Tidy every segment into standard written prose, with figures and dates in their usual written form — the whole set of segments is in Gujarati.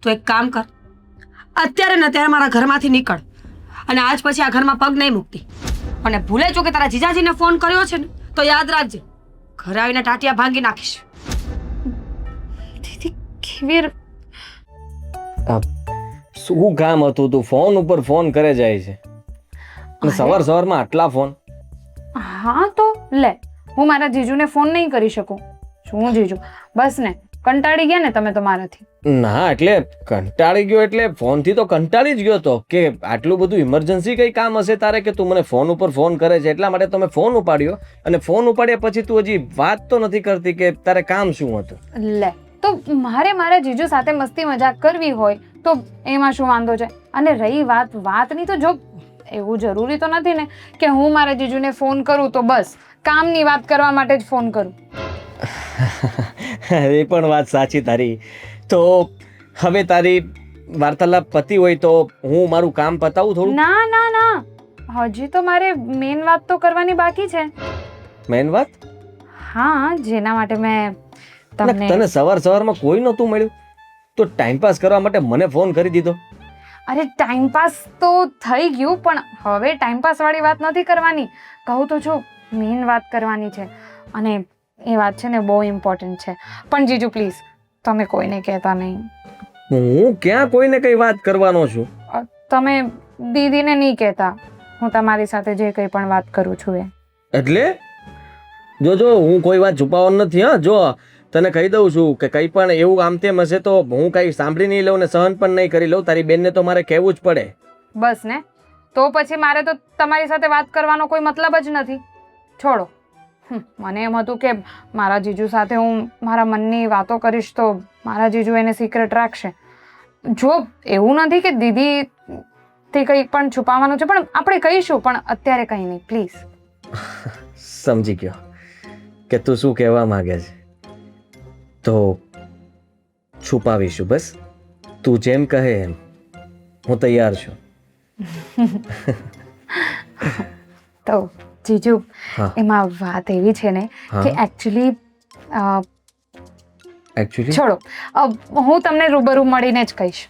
તું એક કામ કર, અત્યારે ને અત્યારે મારા ઘરમાંથી નીકળ અને આજ પછી આ ઘરમાં પગ નહીં મૂકતી. અને ભૂલે જો કે તારા જીજાજીને ફોન કર્યો છે ને તો યાદ રાખજે, ઘરે આવીને ટાટિયા ભાંગી નાખીશ. દીદી કેવી શું કામ હતું? તું ફોન ઉપર ફોન કરે જાય છે અને સવાર સવારમાં આટલા ફોન? હા તો લે, હું મારા જીજુને ફોન નહીં કરી શકું. શું જીજુ, બસ ને કંટાળી ગયા ને તમે તો મારાથી? ના એટલે કંટાળી ગયો એટલે ફોનથી તો કંટાળી જ ગયો તો કે આટલું બધું ઇમરજન્સી કઈ કામ હશે તારે કે તું મને ફોન ઉપર ફોન કરે છે, એટલા માટે તમે ફોન ઉપાડ્યો. અને ફોન ઉપાડ્યા પછી તું હજી વાત તો નથી કરતી કે તારે કામ શું હતું. લે, તો મારે મારા જીજુ સાથે મસ્તી મજાક કરવી હોય તો એમાં શું વાંધો છે? અને રહી વાતની, તો જો એવું જરૂરી તો નથી ને કે હું મારા જીજુને ફોન કરું તો બસ કામની વાત કરવા માટે જ ફોન કરું. એ પણ વાત સાચી તારી. તો હવે તારી વાર્તાલાપ પતી હોય તો હું મારું કામ પતાવું થોડું? ના ના ના, હજી તો મારે મેઇન વાત તો કરવાની બાકી છે. મેન વાત? હા, જેના માટે મેં તમને તને સવાર સવારમાં કોઈ નહોતું મળ્યું તો ટાઈમપાસ કરવા માટે મને ફોન કરી દીધો? અરે ટાઈમપાસ તો થઈ ગયું, પણ હવે ટાઈમપાસ વાળી વાત નથી કરવાની. કહું તો જો, મેઇન વાત કરવાની છે અને એ વાત છે ને બહુ ઇમ્પોર્ટન્ટ છે. પણ જીજુ પ્લીઝ તમે કોઈને કહેતા નહીં. હું ક્યાં કોઈને કઈ વાત કરવાનો છું? તમે દીદીને નહીં કહેતા હું તમારી સાથે જે કંઈ પણ વાત કરું છું એ. એટલે જો હું કોઈ વાત છુપાવવાનો નથી. હા, જો તને કહી દઉં છું કે કંઈ પણ એવું આમ તેમ હશે તો હું કંઈ સાંભળી નહીં લઉં ને સહન પણ નહીં કરી લઉં. તારી બેનને તો મારે કહેવું જ પડે. બસ ને, તો પછી મારે તો તમારી સાથે વાત કરવાનો કોઈ મતલબ જ નથી. છોડો. મને એમ હતું કે મારા જીજુ સાથે હું મારા મનની વાતો કરીશ તો મારા જીજુ એને સિક્રેટ રાખશે. જો એવું નથી કે દીદીથી કંઈ પણ છુપાવવાનું છે, પણ આપણે કહીશું, પણ અત્યારે કંઈ નહીં પ્લીઝ. સમજી ગયો કે તું શું કહેવા માંગે છે. તો છુપાવીશું, બસ તું જેમ કહે એમ. હું તૈયાર છું. તો જીજુ, હા. એમાં વાત એવી છે ને કે એકચ્યુઅલી છોડો, હું તમને રૂબરૂ મળીને જ કહીશ.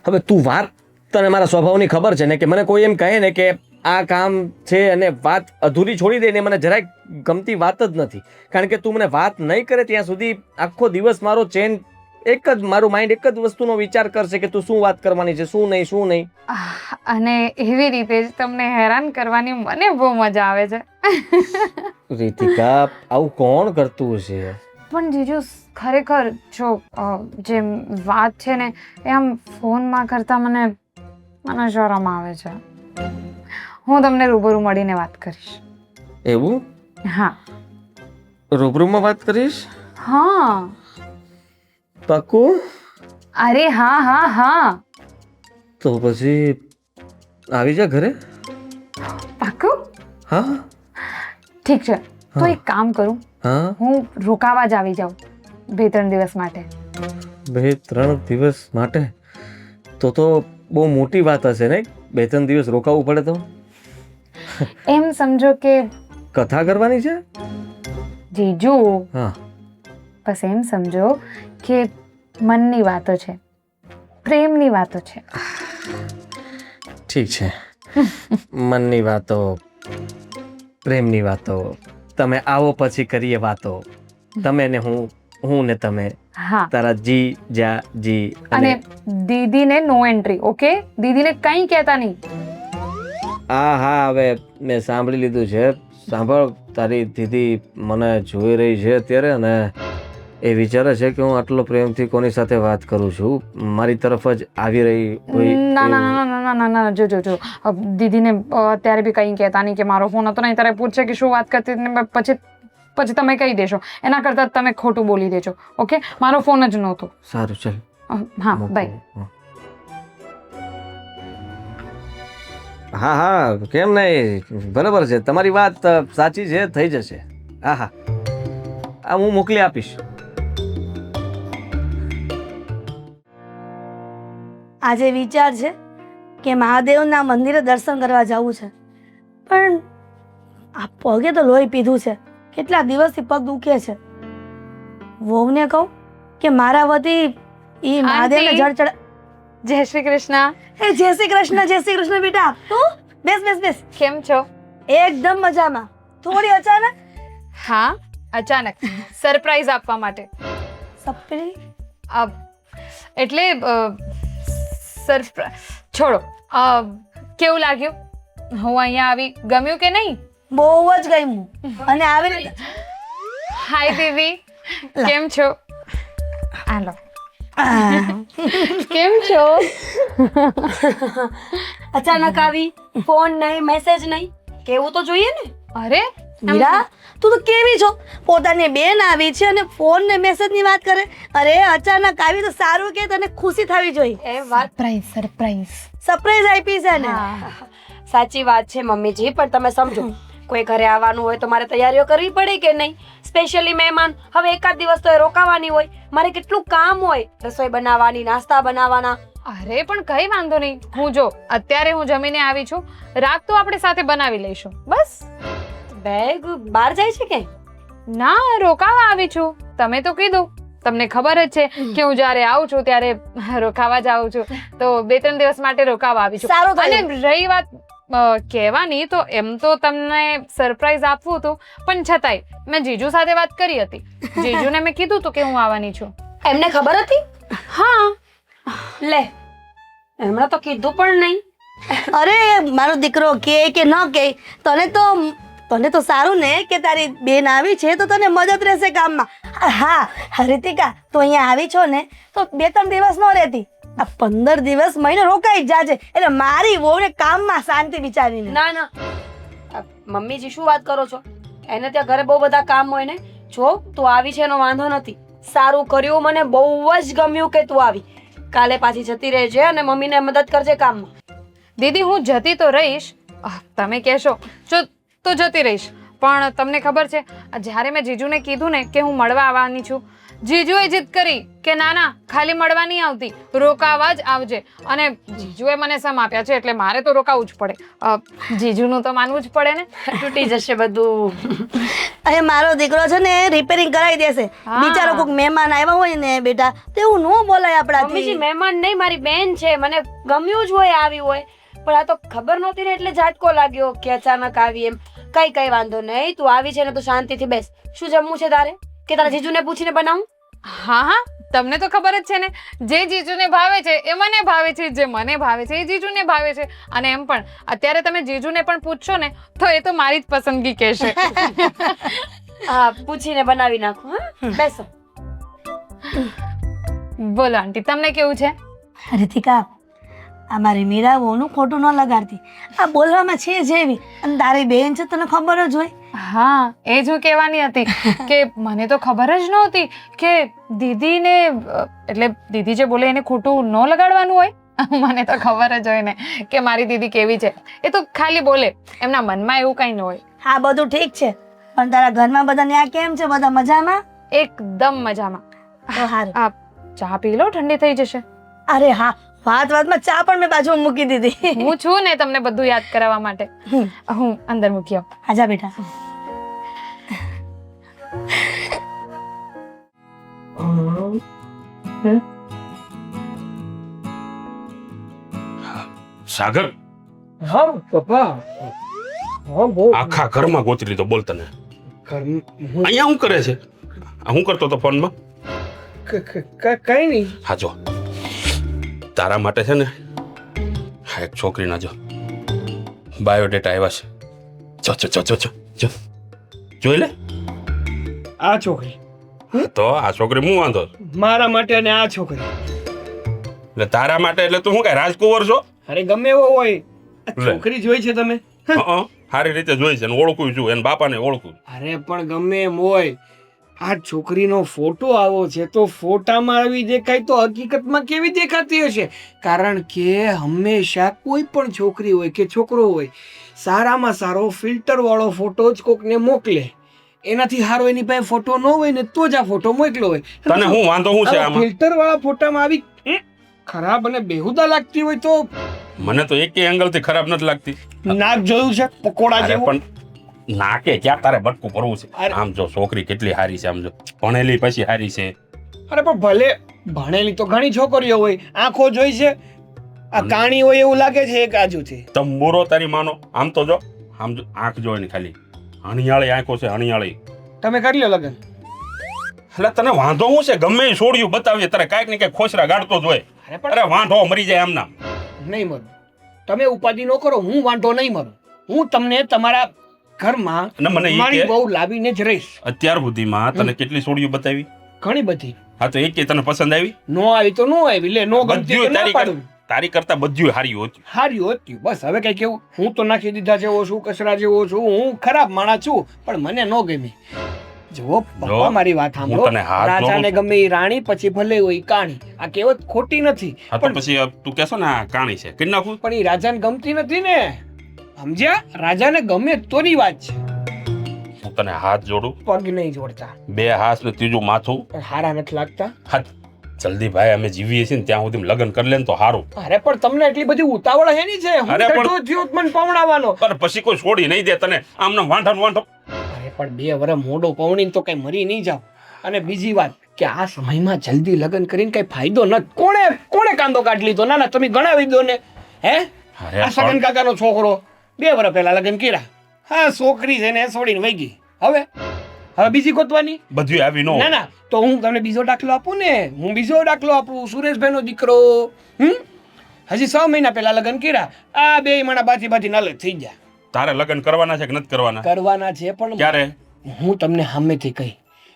હવે તું વાત, તને મારા સ્વભાવની ખબર છે ને કે મને કોઈ એમ કહે ને કે આ કામ છે અને વાત અધૂરી છોડી દે ને મને જરાય ગમતી વાત જ નથી. કારણ કે તું મને વાત નહીં કરે ત્યાં સુધી આખો દિવસ મારો ચેન મારું માઇન્ડ એક જ વસ્તુનો વિચાર કરશે કે તું શું વાત કરવાની છે, શું નહીં. અને એવી રીતે જ તમને હેરાન કરવાની મને બહુ મજા આવે છે. રીતિકા, આવું કોણ કરતું હશે? પણ જીજુ ખરેખર જો જે વાત છે ને એ આમ ફોનમાં કરતા મને શરમ આવે છે. હું તમને રૂબરૂ મળીને વાત કરીશ. એવું? હા. રૂબરૂમાં વાત કરીશ? હા. પાક્કું? અરે હા હા હા. તો પછી આવી જા ઘરે. પાક્કું? હા. ઠીક છે, તો એક કામ કરું, હા, હું રોકાવા જ આવી જાઉં 2-3 દિવસ માટે. 2-3 દિવસ માટે? તો બહુ મોટી વાત હશે ને? 2-3 દિવસ રોકાવું પડે તો? એમ સમજો કે કથા કરવાની છે? જીજુ, હા. બસ એમ સમજો કે મનની વાતો છે, પ્રેમની વાતો છે. ઠીક છે. મનની વાતો, પ્રેમની વાતો, તમે આવો પછી કરીએ વાતો. તમે ને હું ને તમે. હા. તારા જી અને દીદીને નો એન્ટ્રી, ઓકે? દીદીને કંઈ કહેતા નહીં. હા, હવે મેં સાંભળી લીધું છે. સાંભળ, તારી દીદી મને જોઈ રહી છે અત્યારે અને એ વિચારે છે કે હું આટલો પ્રેમથી કોની સાથે વાત કરું છું. મારી તરફ જ આવી રહી હોય. ના ના ના ના ના ના, જો દીદીને અત્યારે બી કંઈ કહેતા નહીં કે મારો ફોન હતો નહીં, ત્યારે પૂછે કે શું વાત કરતી ને પછી તમે કહી દેશો. એના કરતાં તમે ખોટું બોલી દેજો, ઓકે? મારો ફોન જ નહોતો. સારું, ચાલ. હા, બાય. હા, કેમ નહીં, બરાબર છે તમારી વાત સાચી છે, થઈ જશે. હા, હું મોકલી આપીશ. આજે વિચાર છે કે મહાદેવના મંદિરે દર્શન કરવા જવું છે, પણ આ પગે તો લોહી પીધું છે. કેટલા દિવસથી પગ દુખે છે. વહુને કહું કે મારા વતી ઈ મહાદેવને આંટી. જળ ચડા જય શ્રી કૃષ્ણ. એ જય શ્રી કૃષ્ણ બેટા. તું બેસ બેસ બેસ. કેમ છો? એકદમ મજામાં. થોડી અચાનક હા, અચાનક સરપ્રાઈઝ આપવા માટે. સપરી અ, એટલે છોડો. કેવું લાગ્યું હું અહીંયા આવી? ગમ્યું કે નહીં? બહુ જ ગમ્યું. અને આવી રીતે હાય દીદી, કેમ છો? હાલો, કેમ છો? અચાનક આવી, ફોન નહીં, મેસેજ નહીં, કેવું તો જોઈએ ને. અરે મીરા તું તો કેવી છો? પોતાની બેન આવી છે અને ફોન ને મેસેજ ની વાત કરે. અરે અચાનક આવી તો સારું કે તને ખુશી થવી જોઈએ. એ વાત સરપ્રાઈઝ. સરપ્રાઈઝ આપી છે ને. સાચી વાત છે મમ્મીજી, પણ તમે સમજો, કોઈ ઘરે આવવાનું હોય તો મારે તૈયારીઓ કરવી પડે કે નહીં? સ્પેશિયલી મહેમાન. હવે એકાદ દિવસ તો એ રોકાવાની હોય, મારે કેટલું કામ હોય, રસોઈ બનાવવાની, નાસ્તા બનાવવાના. અરે પણ કઈ વાંધો નહીં. હું જો અત્યારે હું જમીને આવી છું, રાત તો આપણે સાથે બનાવી લઈશું. બસ. બેગ બહાર જાય છે કે? ના, રોકાવા આવી છું. તમે તો કીધું. તમને ખબર જ છે કે હું જ્યારે આવું છું ત્યારે રોકાવા જ આવું છું. તો 2-3 દિવસ માટે રોકાવા આવી છું. સારું થયું. અને રહી વાત કહેવાની, તો એમ તો તમને સરપ્રાઈઝ આપવું હતું, પણ છતાંય મેં જીજુ સાથે વાત કરી હતી. જીજુને મેં કીધું હતું કે હું આવવાની છું. એમને ખબર હતી? હા. લે, એમણે તો કીધું પણ નહીં. અરે મારો દીકરો કે ન કે તને તો સારું ને કે તારી બેન આવી છે તો તને મદદ રહેશે કામમાં. હા રીતિકા, તું અહીંયા આવી છો ને તો 2-3 દિવસ ન રહેતી, આ 15 દિવસ મહિને રોકાઈ જ જાજે. એટલે મારી વહુને કામમાં શાંતિ વિચારીને. ના ના, મમ્મીજી શું વાત કરો છો? એને ત્યાં ઘરે બહુ બધા કામ હોય ને. જો તું આવી છે એનો વાંધો નથી. સારું કર્યું, મને બહુ જ ગમ્યું કે તું આવી. કાલે પાછી જતી રહેજે અને મમ્મીને મદદ કરજે કામમાં. દીદી, હું જતી તો રહીશ. તમે કહેશો તો જતી રહીશ, પણ તમને ખબર છે, જ્યારે મેં જીજુને કીધું ને કે હું મળવા આવવાની છું, જીજુએ જીદ કરી કે ના ના, ખાલી મળવા નહીં આવતી, રોકાવા જ આવજે. અને જીજુએ મને સમ આપ્યા છે એટલે મારે તો રોકાવું જ પડે. જીજુનું તો માનવું જ પડે ને. તૂટી જશે બધું. અરે મારો દીકરો છે ને રિપેરિંગ કરાવી દેશે. હા. બિચારો કોઈક મહેમાન આવ્યા હોય ને બેટા, તો એવું ન બોલાય મમ્મીજી, આપણાથી. મહેમાન નહીં, મારી બેન છે, મને ગમ્યું જ હોય આવી હોય, પણ આ તો ખબર નહોતી ને એટલે ઝાટકો લાગ્યો કે અચાનક આવી એમ. કઈ વાંધો નહીં, તું આવી છે ને તો શાંતિથી બેસ. શું જમવું છે તારે? કે તારા જીજુને પૂછીને બનાવું? હા, તમને તો ખબર જ છે ને, જે જીજુને ભાવે છે એ મને ભાવે છે, જે મને ભાવે છે એ જીજુને ભાવે છે. અને એમ પણ અત્યારે તમે જીજુને પણ પૂછશો ને તો એ તો મારી જ પસંદગી કહેશે. હા, પૂછીને બનાવી નાખું. હા, બેસો. બોલો આંટી, તમને કેવું છે? રીતિકા, આ મારી મીરા વહુનું ખોટું ન લગાડતી. આ બોલવામાં છે જેવી, અને તારી બેન છે તને ખબર જ હોય. હા, એ જ હું કહેવાની હતી કે મને તો ખબર જ નહોતી કે દીદીને એટલે દીદી જે બોલે એને ખોટું ન લગાડવાનું હોય. મને તો ખબર જ હોય ને કે મારી દીદી કેવી છે. એ તો ખાલી બોલે, એમના મનમાં એવું કંઈ ન હોય. હા બધું ઠીક છે, પણ તારા ઘરમાં બધા ત્યાં કેમ છે? બધા મજામાં? એકદમ મજામાં. તો હારું. આ ચા પી લો, ઠંડી થઈ જશે. અરે હા, વાતમાં ચા પણ મેં બાજુ મૂકી દીધી. હું છું ને તમને બધું યાદ કરાવવા માટે. હું અંદર મૂકી આવું. આજા બેટા. સાગર, હા પપ્પા. હા બહુ આખા ઘરમાં ગોતી લીધો. બોલ તને અહીંયા શું કરે છે? આ શું કરતો હતો ફોનમાં? કઈ નહીં. હા જો, તારા માટે છે ને હા એક છોકરીના જો બાયોડેટા આવ્યા છે. જો જો જો જો જો જોઈ લે. આ છોકરી તો આ છોકરી હું વાંધો? મારા માટે અને આ છોકરી એટલે તારા માટે એટલે તું શું કઈ રાજકુંવર છો? અરે ગમે એવો હોય, આ લે. છોકરી જોઈ છે તમે? હં, સારી રીતે જોઈ છે ને ઓળખું છું, એના બાપાને ઓળખું. અરે પણ ગમે એમ હોય, આ છોકરીનો ફોટો આવો છે તો ફોટામાં આવી દેખાય તો હકીકતમાં કેવી દેખાતી હશે? કારણ કે હંમેશા કોઈ પણ છોકરી હોય કે છોકરો હોય, સારામાં સારો ફિલ્ટર વાળો ફોટો જ કોકને મોકલે. એનાથી સારો એની પાસે ફોટો ન હોય ને તો જ આ ફોટો મોકલો હોય. તને શું વાંધો શું છે આમાં? ફિલ્ટર વાળા ફોટામાં આવી ખરાબ અને બેહુદા લાગતી હોય તો મને તો એક એંગલ થી ખરાબ નથી લાગતી. નાક જોયું છે પકોડા અરે જેવું. પણ નાકે ક્યાં તારે બટકું ભરવું છે? અરે. આમ જો છોકરી કેટલી સારી છે, આમ જો ભણેલી પછી સારી છે. અરે પણ ભલે ભણેલી તો ઘણી છોકરીઓ હોય, આંખો જોઈ છે, આ કાણી હોય એવું લાગે છે એક આજુથી. તમ મોરો તારી માનો. આમ તો જો, આમ જો, આંખ જોઈ ને ખાલી હણિયાળી આંખો છે, હણિયાળી. તમે કરી લો લગ્ન. એટલે તને વાંધો શું છે? ગમે એ છોડ્યું બતાવીએ તારે કાંઈક ને કાંઈક ખોસરા ગાડતો જ હોય. અરે પણ અરે વાંઢો મરી જાય આમના. નહીં મરું, તમે ઉપાધિ ન કરો, હું વાંધો નહીં મરું. હું તમને તમારા ઘરમાં અને મને ઈ મારી કે બહુ લાવીને જ રહીશ. અત્યાર સુધીમાં તને કેટલી છોડ્યું બતાવી? ઘણી બધી. હા તો એક કે તને પસંદ આવી? નો આવી તો નો આવી, લે નો ગમતી તો બધું ના પાડું. તારી કરતા બધું હારી હોતું. હારી હોતી બસ. હવે કઈ કેવું, હું તો નાખી દીધા જેવો છું, કચરા જેવો છું, હું ખરાબ માણસ છું, પણ મને ન ગમી. જો પપ્પા મારી વાત હું સાંભળો, તને હાથ રાજાને જોડું. ગમે એ રાણી, પછી ભલે હોય ઈ કાણી. આ કહેવત ખોટી નથી, હા તો પછી તું કહેશો ને આ કાણી છે, કરી નાખું. પણ એ રાજાને ગમતી નથી ને, સમજ્યા? રાજાને ગમે તોની વાત છે. હું તને હાથ જોડું, પગ નહીં જોડતા, બે હાથ ને ત્રીજું માથું. પણ હારા નથી લાગતા. હા જલ્દી ભાઈ, અમે જીવીએ છીએ ને ત્યાં સુધી લગ્ન કરી લે ને તો સારું. અરે પણ તમને એટલી બધી ઉતાવળ હેની છે? હું અરે પણ- તો થયો જ મને પવણાવવાનો. પણ પછી કોઈ છોડી નહીં દે તને, આમને વાંઢા વાંઢો. અરે પણ 2 વર્ષ મોડો પવણીને તો કઈ મરી નહીં જાવ. અને બીજી વાત કે આ સમયમાં જલ્દી લગ્ન કરીને કઈ ફાયદો નથી. કોણે કાંદો કાઢી લીધો? ના ના, તમે ગણાવી દો ને. હે, અરે આ સગન કાકાનો છોકરો 2 વર્ષ પહેલા લગ્ન કર્યા. હા, છોકરી છે ને છોડીને વહી ગઈ. હવે બીજી ગોતવાની? બધું આવી નો ના ના, તો હું તમને બીજો દાખલો આપું ને. હું બીજો દાખલો આપું. સુરેશભાઈનો દીકરો હજી 6 મહિના પહેલા લગ્ન કર્યા. આ 2 માણા બાથી નલગ થઈ ગયા. તારે લગ્ન કરવાના છે કે નથી કરવાના? કરવાના છે, પણ ક્યારે? હું તમને સામેથી કહી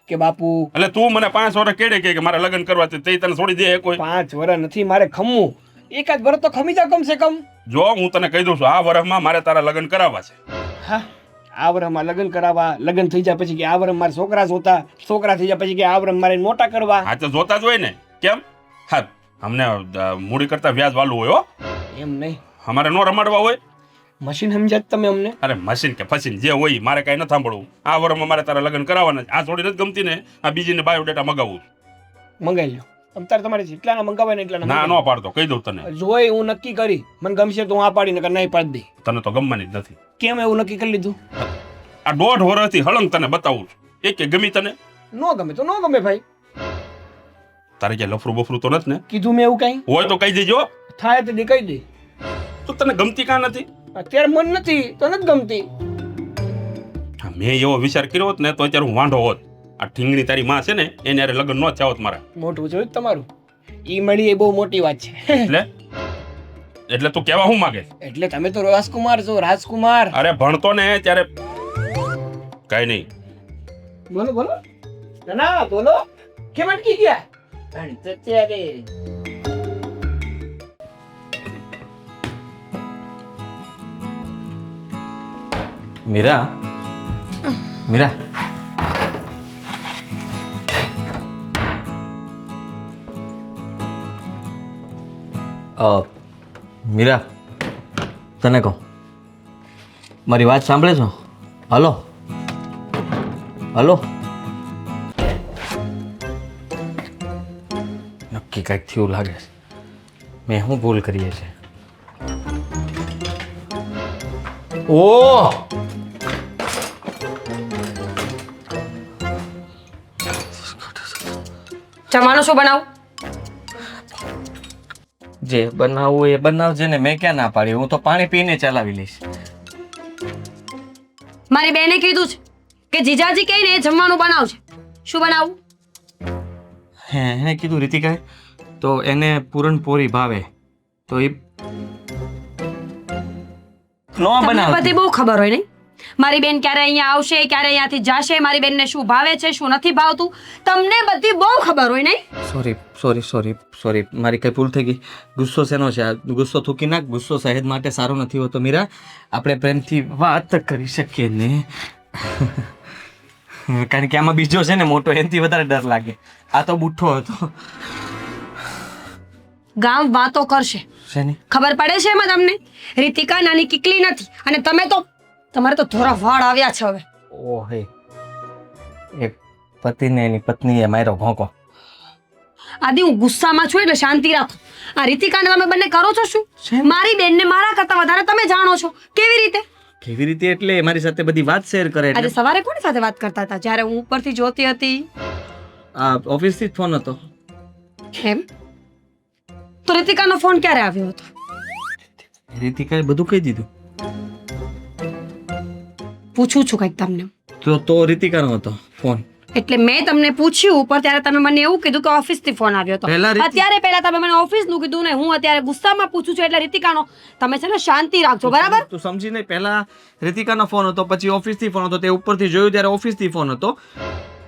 કે બાપુ એટલે તું મને 5 વર્ષ કેડે કે મારે લગ્ન કરવા છે, તે તને છોડી દે કોઈ? 5 વર્ષ નથી મારે ખમવું. એકાદ વર્ષ તો ખમી જાવ કમસે કમ. જો હું તને કહી દઉં છું, આ વર્ષમાં મારે તારા લગ્ન કરાવવા છે. હા, આ વર્ષમાં લગ્ન કરાવવા. લગ્ન થઈ જાય પછી કે આ વર્ષ મારે છોકરા જોતા. છોકરા થઈ જાય પછી કે આ વર્ષ મારે મોટા કરવા. હા તો જોતા જ હોય ને. કેમ? હા, અમને મૂડી કરતા વ્યાજ વાળું હોય હો. એમ નહીં, અમારે નો રમાડવા હોય. મશીન સમજ્યા તમે અમને? અરે મશીન કે ફસીન જે હોય મારે કાંઈ નથી સાંભળવું. આ વર્ષમાં મારે તારા લગ્ન કરાવવાના છે. આ છોડી નથી ગમતી ને, આ બીજીને બાયોડેટા મગાવું છું. મંગાવી લો. અત્યારે તમારે જેટલાના મંગાવાય ને એટલાના ના મંગાવી નો પાડતો, કહી દઉં તને. લો. જોઈ હું નક્કી કરી, મને ગમશે તો હું આ પાડી નકર નહીં પાડી દઈ. તને તો ગમવાની જ નથી. કેમ એવું નક્કી કરી લીધું? આ 1.5 વર્ષથી હળંગ તને બતાવું છું. એક કે ગમી તને? નો ગમે તો નો ગમે ભાઈ. તારે ક્યાં લફરું બફરું તો નથી ને? કીધું મેં એવું કઈ? હોય તો કહી દેજો. થાય તો કહી દે. તો તને ગમતી કાં નથી? અત્યારે મન નથી તો નથી ગમતી. હા, મેં એવો વિચાર કર્યો હોત ને તો અત્યારે હું વાંઢો હોત. આ ઠીંગણી તારી માં છે ને એને હારે લગ્ન ન થયા હોત મારા. મોટું જોયું તમારું? ઈ મળી એ બહુ મોટી વાત છે. એટલે તું કેવા શું માંગે? એટલે તમે તો રાજકુમાર છો, રાજકુમાર. અરે ભણતો ને ત્યારે કઈ નહીં. બોલો બોલો. ના ના બોલો. કેમ અટકી ગયા? ભણતો ત્યારે. મીરા, મીરા, મીરા, તને કહું, મારી વાત સાંભળે છો? Hello hello. નક્કી કંઈક થયું લાગે છે. મેં શું ભૂલ કરીએ છે? ઓહ, જમવાનું શું બનાવું? જે બનાવવું એ બનાવજે ને, મેં ક્યાં ના પાડી. હું તો પાણી પીને ચલાવી લઈશ. મારી બેને કીધું છે કે જીજાજી કહીને એ જમવાનું બનાવશે. શું બનાવું? હે, એને કીધું રીતિકાએ તો એને પૂરણપોરી ભાવે તો એ નો તમને બનાવતી. બધી બહુ ખબર હોય નહીં? મારી બેન ક્યારે અહીંયા આવશે, ક્યારે અહીંયાથી જાશે, મારી બેનને શું ભાવે છે, શું નથી ભાવતું, તમને બધી બહુ ખબર હોય નહીં? સોરી સોરી સોરી સોરી, મારી કઈ ભૂલ થઈ ગઈ. ગુસ્સો શેનો છે? આ ગુસ્સો થૂકી નાખ. ગુસ્સો સહેજ માટે સારો નથી હોતો મીરા. આપણે પ્રેમથી વાત કરી શકીએ ને. કારણ કે આમાં બીજો છે ને મોટો, એનાથી વધારે ડર લાગે. આ તો બુઠ્ઠો હતો. ગામ વાતો કરશે, શેની? ખબર પડે છે એમાં તમને? રીતિકા નાની કીકલી નથી અને તમારે તો ધોરા વાળ આવ્યા છે હવે. ઓહે, એ પતિને એની પત્નીએ માર્યો ભોંકો. આદિ હું ગુસ્સામાં છું એટલે શાંતિ રાખો. આ રીતિકાને તમે બંને કરો છો શું? મારી બેનને મારા કરતા વધારે તમે જાણો છો. કેવી રીતે? કેવી રીતે એટલે મારી સાથે બધી વાત શેર કરે આજે એટલે. સવારે કોની સાથે વાત કરતા હતા જ્યારે હું ઉપરથી જોતી હતી? આ ઓફિસથી જ ફોન હતો. એમ તો રીતિકાનો ફોન ક્યારે આવ્યો હતો? રીતિકાએ બધું કહી દીધું. પૂછું છું કંઈક તમને. તો રીતિકાનો હતો ફોન. એટલે મેં તમને પૂછ્યું પણ ત્યારે તમે મને એવું કીધું કે ઓફિસથી ફોન આવ્યો હતો. પહેલા પહેલા તમે મને ઓફિસનું કીધું ને હું અત્યારે ગુસ્સામાં પૂછું છું એટલે રીતિકાનો. તમે છે ને શાંતિ રાખજો, બરાબર? તું સમજી નહીં. પહેલા રીતિકાનો ફોન હતો, પછી ઓફિસથી ફોન હતો. તે ઉપરથી જોયું ત્યારે ઓફિસથી ફોન હતો,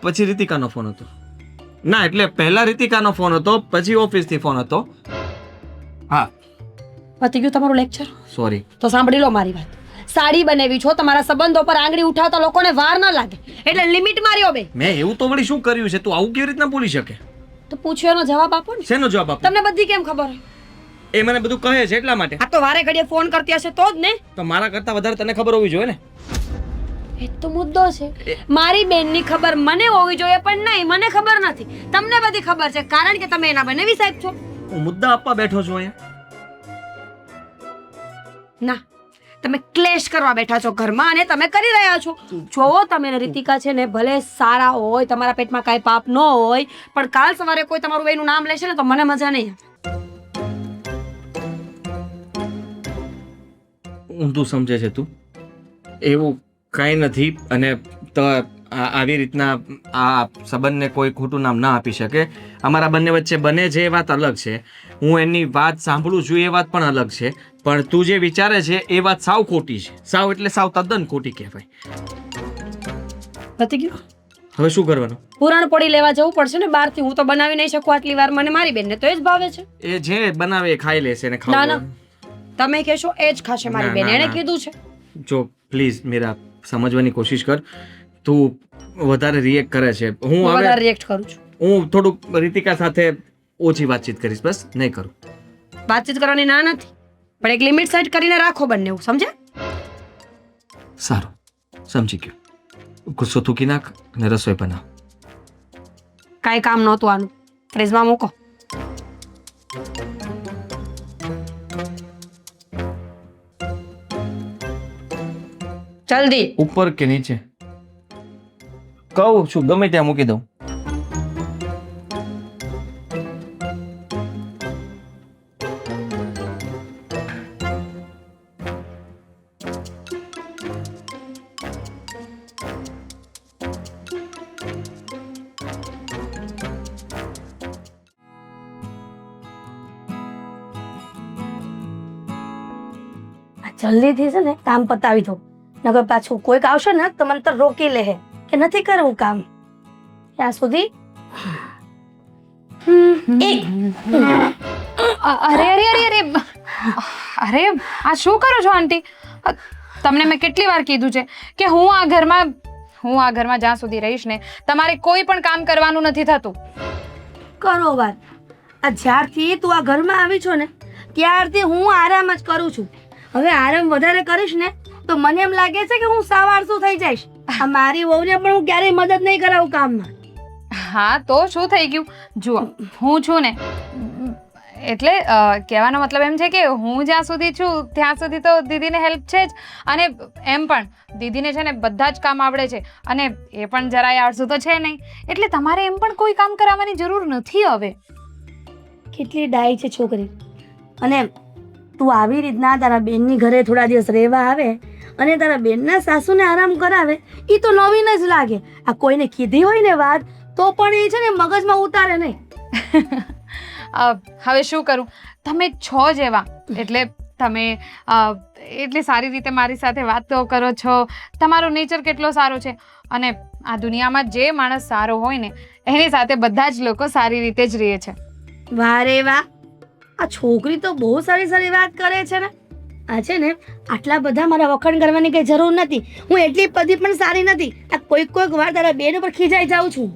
પછી રીતિકાનો ફોન હતો. ના, એટલે પહેલા રીતિકાનો ફોન હતો, પછી ઓફિસથી ફોન હતો. હા, પતી ગયું તમારું લેક્ચર? સોરી. તો સાંભળી લો મારી વાત. સાડી બનાવી છો, તમારા સંબંધો પર આંગળી ઉઠાવતા લોકોને વાર ન લાગે એટલે લિમિટ માર્યો બે. મેં એવું તો વળી શું કર્યું છે? તું આવું કેવી રીતના બોલી શકે? તો પૂછ્યો એનો જવાબ આપો ને. શેનો જવાબ આપો? તમને બધી કેમ ખબર હોય? એ મને બધું કહે છે એટલા માટે. આ તો વારે ઘડીએ ફોન કરતી હશે તો જ ને. તો મારા કરતા વધારે તને ખબર હોવી જોઈએ ને. એ તો મુદ્દો છે. મારી બેનની ખબર મને હોવી જોઈએ પણ નહીં, મને ખબર નથી. તમને બધી ખબર છે કારણ કે તમે એના બનેવી સાહેબ છો. હું મુદ્દા આપવા બેઠો છું અહીંયા. ના, તમે ક્લેશ કરવા બેઠા છો ઘરમાં અને તમે કરી રહ્યા છો. જોવો તમે ને રીતિકા છે ને ભલે સારા હોય, તમારા પેટમાં કાંઈ પાપ ન હોય, પણ કાલ સવારે કોઈ તમારું બેનું નામ લેશે ને તો મને મજા નહીં આવે. ઊંધું સમજે છે તું. એવું કાંઈ નથી. અને તો આવી રીતના આ સંબંધને કોઈ ખોટું નામ ના આપી શકે. અમારા બંને વચ્ચે બને છે એ વાત અલગ છે, હું એની વાત સાંભળું છું એ વાત પણ અલગ છે. પણ તું જે વિચારે છે એ વાત સાવ ખોટી છે. સાવ એટલે સાવ તદ્દન ખોટી કહેવાય. પતી ગયું? હવે શું કરવાનું? પુરાણ પડી લેવા જવું પડશે ને બહારથી. હું તો બનાવી નહીં શકું આટલી વાર. મને મારી બેનને તો એ જ ભાવે છે. એ જે બનાવે એ ખાઈ લેશે ને ના ખાવું. ના, તમે કહેશો એ જ ખાશે મારી બેન. એણે કીધું છે. જો પ્લીઝ મીરા, સમજવાની કોશિશ કર. તું વધારે રિએક્ટ કરે છે. હું હું વધારે હવે રિએક્ટ કરું છું. હું થોડુંક રીતિકા સાથે ઓછી વાતચીત કરીશ, બસ. નહીં કરું. વાતચીત કરવાની ના નથી પણ એક લિમિટ સેટ કરીને રાખો બંને. સમજ્યા? સારું, સમજી ગયો. ગુસ્સો થૂકી નાખ અને રસોઈ બનાવ. કાંઈ કામ નહોતું આનું. ફ્રીજમાં મૂકો. જલ્દી. ઉપર કે નીચે? કહું છું ગમે ત્યાં મૂકી દઉં. જલ્દીથી છે ને કામ પતાવી દો, નકર પાછું કોઈક આવશે ને તો મને તો રોકી લે કે નથી કરવું કામ. ત્યાં સુધી અરે અરે અરે અરે અરે આ શું કરો છો આંટી? તમને મેં કેટલી વાર કીધું છે કે હું આ ઘરમાં જ્યાં સુધી રહીશ ને તમારે કોઈ પણ કામ કરવાનું નથી થતું. કરો વાત. આ જ્યારથી તું આ ઘરમાં આવી છો ને ત્યારથી હું આરામ જ કરું છું. હવે આરામ વધારે કરીશ ને તો મને એમ લાગે છે કે હું સાવારસું થઈ જઈશ. આ મારી વહુને પણ હું ક્યારેય મદદ નહીં કરાવું કામમાં. હા તો શું થઈ ગયું? જુઓ, હું છું ને એટલે કહેવાનો મતલબ એમ છે કે હું જ્યાં સુધી છું ત્યાં સુધી તો દીદીને હેલ્પ છે જ. અને એમ પણ દીદીને છે ને બધા જ કામ આવડે છે અને એ પણ જરાય આળસુ તો છે નહીં. એટલે તમારે એમ પણ કોઈ કામ કરાવવાની જરૂર નથી હવે. કેટલી ડાઈ છે છોકરી. અને તું આવી રીતના તારા બેનની ઘરે થોડા દિવસ રહેવા આવે અને તારા બેનના સાસુને આરામ કરાવે એ તો નવીન જ લાગે. આ કોઈને કીધી હોય ને વાત તો પણ એ છે ને મગજમાં ઉતારે નહીં. હવે શું કરું? તમે છો જેવા એટલે તમે એટલી સારી રીતે મારી સાથે વાતો કરો છો. તમારો નેચર કેટલો સારો છે. અને આ દુનિયામાં જે માણસ સારો હોય ને એની સાથે બધા જ લોકો સારી રીતે જ રહે છે. વાહ રે વાહ, આ છોકરી તો બહુ સારી સારી વાત કરે છે ને. આ છે ને આટલા બધા મારા વખાણ કરવાની કઈ જરૂર નથી. હું એટલી બધી પણ સારી નથી. આ કોઈક વાર તારા બેન ઉપર ખીજાઈ જાઉં છું.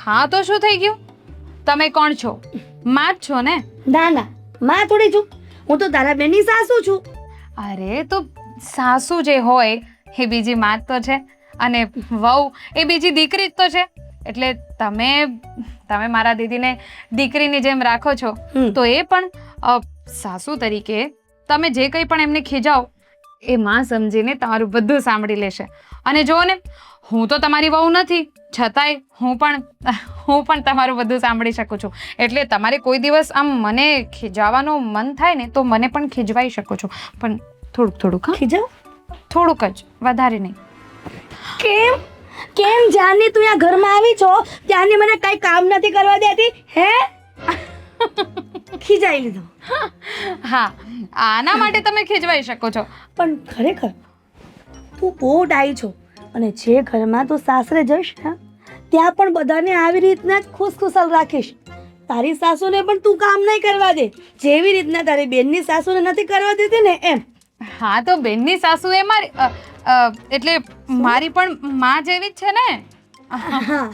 હા તો શું થઈ ગયું? તમે કોણ છો? માં જ છો ને? ના ના, માં થોડી છું. હું તો તારા બેનની સાસુ છું. અરે તો સાસુ જે હોય એ બીજી માં જ તો છે અને વહુ એ બીજી દીકરી જ તો છે. એટલે તમે મારા દીદીને દીકરીની જેમ રાખો છો તો એ પણ સાસુ તરીકે તમે જે કંઈ પણ એમને ખીજાવ એ માં સમજીને તમારું બધું સાંભળી લેશે. અને જુઓ ને, હું તો તમારી વહુ નથી, છતાંય હું પણ તમારું બધું સાંભળી શકું છું. એટલે તમારે કોઈ દિવસ આમ મને ખીજાવાનું મન થાય ને તો મને પણ ખીજવાઈ શકો છો, પણ થોડુંક હા, ખીજાવ થોડુંક જ, વધારે નહીં. કેમ કેમ જાની તું અહીંયા ઘરમાં આવી છો ત્યાંની મને કઈ કામ નથી કરવા દેતી હે? ખીજાઈ લીધો. હા, આના માટે તમે ખીજવાઈ શકો છો. પણ ખરેખર તું બહુ ડાઈ છો, અને જે ઘરમાં તું સાસરે જઈશ ને ત્યાં પણ બધાને આવી રીતના જ ખુશખુશાલ રાખીશ. તારી સાસુને પણ તું કામ નહીં કરવા દે, જેવી રીતના તારી બેનની સાસુને નથી કરવા દેતી ને એમ. હા, તો બેનની સાસુ એ મારી એટલે મારી પણ માં જેવી જ છે ને. હા,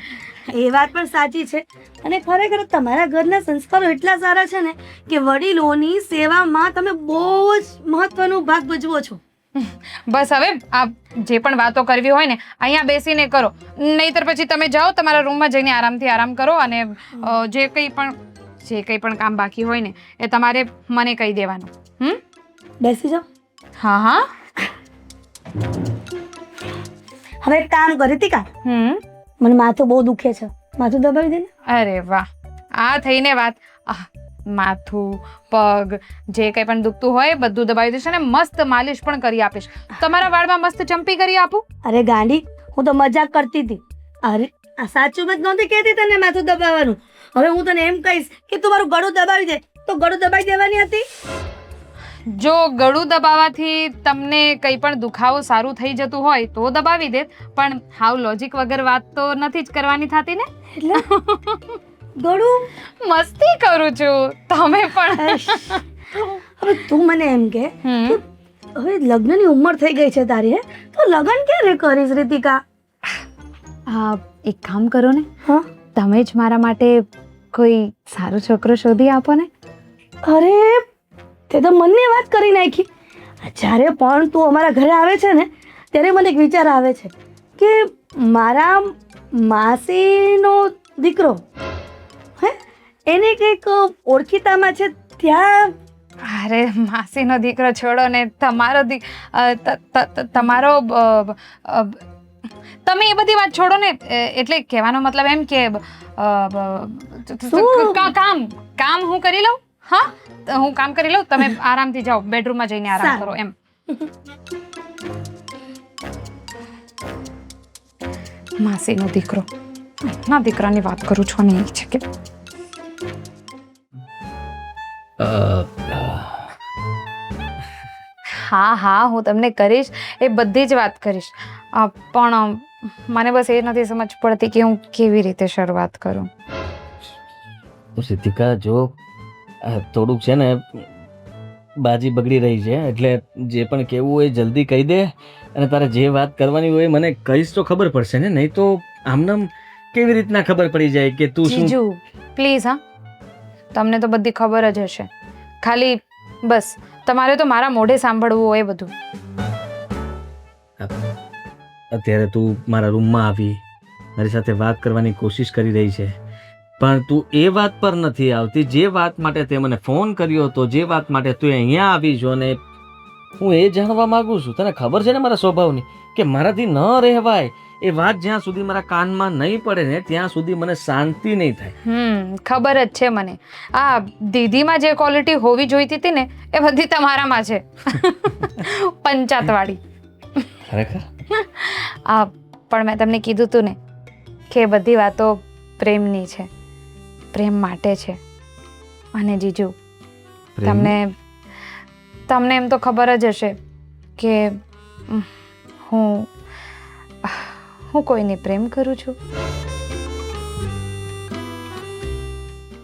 એ વાત પણ સાચી છે. અને ખરેખર તમારા ઘરના સંસ્કારો એટલા સારા છે ને કે વડીલોની સેવામાં તમે બહુ જ મહત્વનો ભાગ ભજવો છો. બસ હવે આ જે પણ વાતો કરવી હોય ને અહીંયા બેસીને કરો, નહીંતર પછી તમે જાઓ તમારા રૂમમાં જઈને આરામથી આરામ કરો, અને જે કંઈ પણ કામ બાકી હોય ને એ તમારે મને કહી દેવાનું. બેસી જાઓ. હા હા. હવે એક કામ કરી હતી કા, મને માથું બહુ દુખે છે, માથું દબાવી દે ને. અરે વાહ, આ થઈને વાત. માથું, પગ, જે કંઈ પણ દુખતું હોય બધું દબાવી દેશે ને મસ્ત માલિશ પણ કરી આપીશ. તમારા વાળમાં મસ્ત ચંપી કરી આપું. અરે ગાંડી, હું તો મજાક કરતી હતી. અરે આ સાચું મત નહોતી કહેતી તને માથું દબાવવાનું. હવે હું તને એમ કહીશ કે તું મારું ગળું દબાવી દે તો ગળું દબાવી દેવાની હતી. જો ગળું દબાવવાથી તમને કંઈ પણ દુખાવો સારું થઈ જતું હોય તો દબાવી દે, પણ હાવ લોજિક વગર વાત તો નથી જ કરવાની થતી ને. એટલે ગળું મસ્તી કરું છું, તમે પણ. હવે તું મને એમ કે હવે લગ્નની ઉંમર થઈ ગઈ છે તારી, હે તો લગ્ન ક્યારે કરીશ રીતિકા? એક કામ કરો ને, હા, તમે જ મારા માટે કોઈ સારો છોકરો શોધી આપો ને. અરે તે તો મનની વાત કરી નાખી. જ્યારે પણ તું અમારા ઘરે આવે છે ને ત્યારે મને એક વિચાર આવે છે કે મારા માસીનો દીકરો હે એને કંઈક ઓળખીતામાં છે ત્યાં. અરે માસીનો દીકરો છોડો ને, તમારો તમે એ બધી વાત છોડો ને. એટલે કહેવાનો મતલબ એમ કે કામ હું કરી લઉં. હા, હું કામ કરી લઉં, તમે આરામથી જાઓ, બેડરૂમમાં જઈને આરામ કરો એમ. માસીનો દીકરો, ના દીકરાની વાત કરું છું ને, એ છે કે હા, હું તમને કરીશ, એ બધી જ વાત કરીશ. પણ મને બસ એ નથી સમજ પડતી કે હું કેવી રીતે શરૂઆત કરું. સિદ્ધિકા, જો થોડુંક છે ને બાજી બગડી રહી છે, એટલે જે પણ કહેવું હોય જલ્દી કહી દે, અને તારે જે વાત કરવાની હોય મને કહીશ તો ખબર પડશે ને, નહીં તો આમનામ કેવી રીતના ખબર પડી જાય કે તું શું. જીજુ પ્લીઝ, હા, તમને તો બધી ખબર જ હશે, ખાલી બસ તમારે તો મારા મોઢે સાંભળવું હોય બધું. અત્યારે તું મારા રૂમમાં આવી મારી સાથે વાત કરવાની કોશિશ કરી રહી છે, પણ તું એ વાત પર નથી આવતી જે વાત માટે તે મને ફોન કર્યો હતો, જે વાત માટે તું અહીંયા આવી છો. ને હું એ જાણવા માંગુ છું, તને ખબર છે ને મારા સ્વભાવની કે મારાથી ન રહેવાય. એ વાત જ્યાં સુધી મારા કાનમાં નહીં પડે ને ત્યાં સુધી મને શાંતિ નહીં થાય. ખબર જ છે મને. આ દીદીમાં જે ક્વોલિટી હોવી જોઈતી હતી ને એ બધી તમારામાં છે. પંચાતવાળી. ખરેખર? પણ મેં તમને કીધું તું ને કે બધી વાતો પ્રેમની છે, પ્રેમ માટે છે. અને જીજુ, તમને એમ તો ખબર જ હશે કે હું કોઈને પ્રેમ કરું છું.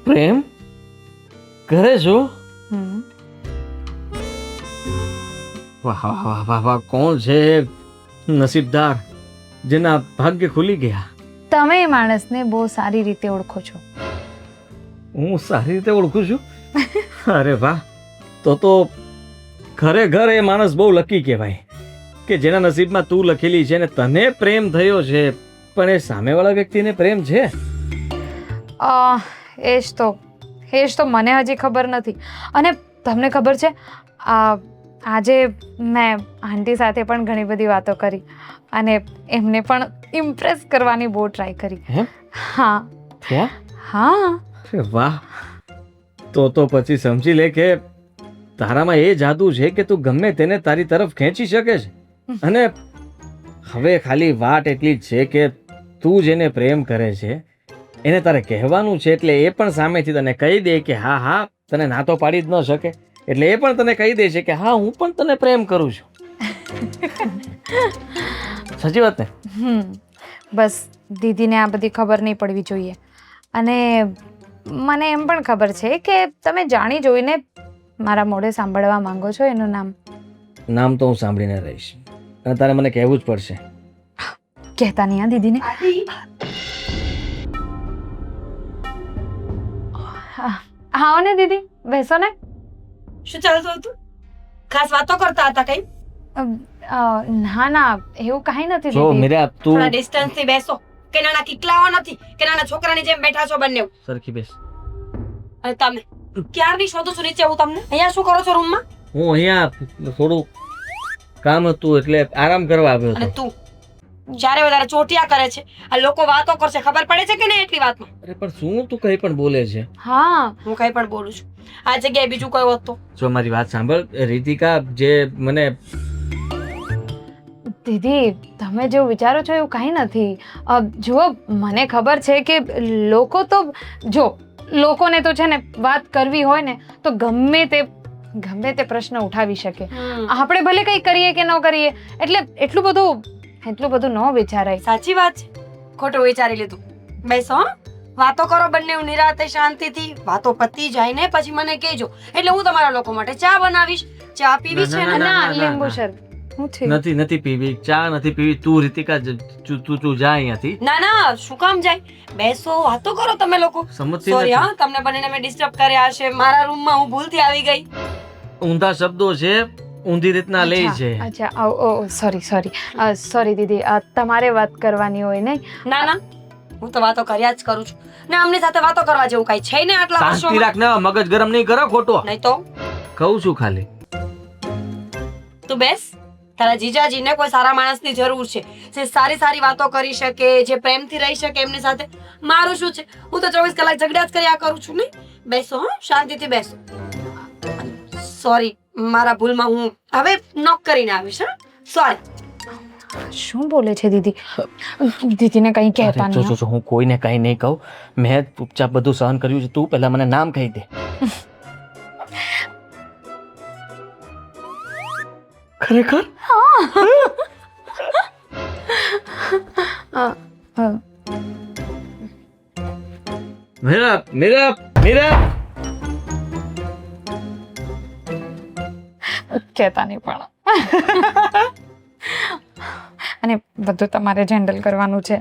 પ્રેમ કરે છો? વાહ વાહ વાહ વાહ, કોણ છે નસીબદાર જેના ભાગ્ય ખુલી ગયા. તમે એ માણસને બહુ સારી રીતે ઓળખો છો. હું સારી રીતે ઓળખું છું? અરે વાહ, તો ખરેખર એ માણસ બહુ લકી કહેવાય કે જેના નસીબમાં તું લખેલી છે ને તને પ્રેમ થયો છે, પણ એ સામેવાળા વ્યક્તિને પ્રેમ છે. એ જ તો મને હજી ખબર નથી. અને તમને ખબર છે, આજે મેં આંટી સાથે પણ ઘણી બધી વાતો કરી અને એમને પણ ઇમ્પ્રેસ કરવાની બહુ ટ્રાય કરી. હે? હા ક્યાં? હા અરે વાહ, તો પછી સમજી લે કે તારામાં એ જાદુ છે કે તું ગમે તેને તારી તરફ ખેંચી શકે છે. અને હવે ખાલી વાત એટલી જ છે કે તું જેને પ્રેમ કરે છે એને તારે કહેવાનું છે, એટલે એ પણ સામેથી તને કહી દે કે હા હા, તને ના તો પાડી જ ન શકે, એટલે એ પણ તને કહી દે છે કે હા હું પણ તને પ્રેમ કરું છું. સાચી વાત ને? બસ દીદીને આ બધી ખબર નહીં પડવી જોઈએ. અને મને એમ પણ ખબર છે કે તમે જાણી જોઈને મારા મોઢે સાંભળવા માંગો છો એનું નામ. નામ તો હું સાંભળીને રહીશ અને તારે મને કહેવું જ પડશે. કહેતા નહીં હા દીદીને. આવો ને દીદી, બેસો ને. શું ચાલતું હતું? ખાસ વાતો કરતા હતા કઈ? ના ના, એવું કાંઈ નથી જો દીદી. મીરા, તું થોડા ડિસ્ટન્સ થી બેસો. કે નાના કિકલાઓ નથી કે નાના છોકરાની જેમ બેઠા છો બંને. સરખી બેસ. અને તમે ક્યારની શોધું છું નીચે હું તમને. અહીંયા શું કરો છો રૂમમાં? હું અહીંયા થોડું કામ હતું એટલે આરામ કરવા આવ્યો અને હતો. તું જ્યારે વધારે ચોટિયા કરે છે. આ લોકો વાતો કરશે, ખબર પડે છે કે નહીં એટલી વાતમાં? અરે પણ શું તું કઈ પણ બોલે છે? હા હું કઈ પણ બોલું છું. આ જગ્યાએ બીજું કોઈ હોત તો? જો મારી વાત સાંભળ રીતિકા, જે મને દીદી, તમે જેવું વિચારો છો એવું કાંઈ નથી. જુઓ, મને ખબર છે કે લોકો તો જો લોકોને તો છે ને વાત કરવી હોય ને તો ગમે તે પ્રશ્ન ઉઠાવી શકે. આપણે ભલે કંઈ કરીએ કે ન કરીએ એટલે એટલું બધું ન વિચારાય. સાચી વાત છે. ખોટું વિચારી લીધું. બેસો હં? વાતો કરો બંને નિરાતે શાંતિથી. વાતો પતી જાય ને પછી મને કહેજો, એટલે હું તમારા લોકો માટે ચા બનાવીશ. ચા પીવી છે ને? ના, લીંબુ શરબત. હું થયું? નથી પીવી, ચા નથી પીવી. તું રીતિકા તું જા અહીંયાથી. ના ના, શું કામ જાય? બેસો, વાતો કરો તમે લોકો. સમજતી સોરી નથી. હા, તમને બંનેને મેં ડિસ્ટર્બ કર્યા હશે. મારા રૂમમાં હું ભૂલથી આવી ગઈ. ઊંધા શબ્દો છે, ઊંધી રીતના લે છે. અચ્છા, સોરી દીદી. તમારે વાત કરવાની હોય નહીં. ના ના, હું તો વાતો કર્યા જ કરું છું ને. આમની સાથે વાતો કરવા જેવું કઈ છે ને આટલા શાંતિ વર્ષોમાં? રાખ ને, મગજ ગરમ નહીં કરો ખોટો. નહીં તો કહું છું ખાલી. તું બેસ. તારા જીજાજીને કોઈ સારા માણસની જરૂર છે, જે સારી વાતો કરી શકે, જે પ્રેમથી રહી શકે એમની સાથે. મારું શું છે? હું તો 24 કલાક ઝઘડા જ કર્યા કરું છું. નહીં બેસો હં, શાંતિથી બેસો. સોરી, મારા ભૂલમાં હું હવે નોક કરીને આવીશ. હા, સોરી. શું બોલે છે દીદી? દીદીને કંઈ કહેતા જો નહીં. હું કોઈને કઈ નહીં કહું. મેં ચૂપચાપ બધું સહન કર્યું છે. તું પહેલા મને નામ કહી દે. ખરેખર? મીરા મીરા મીરા કહેતા નહીં પણ. અને બધું તમારે જ હેન્ડલ કરવાનું છે.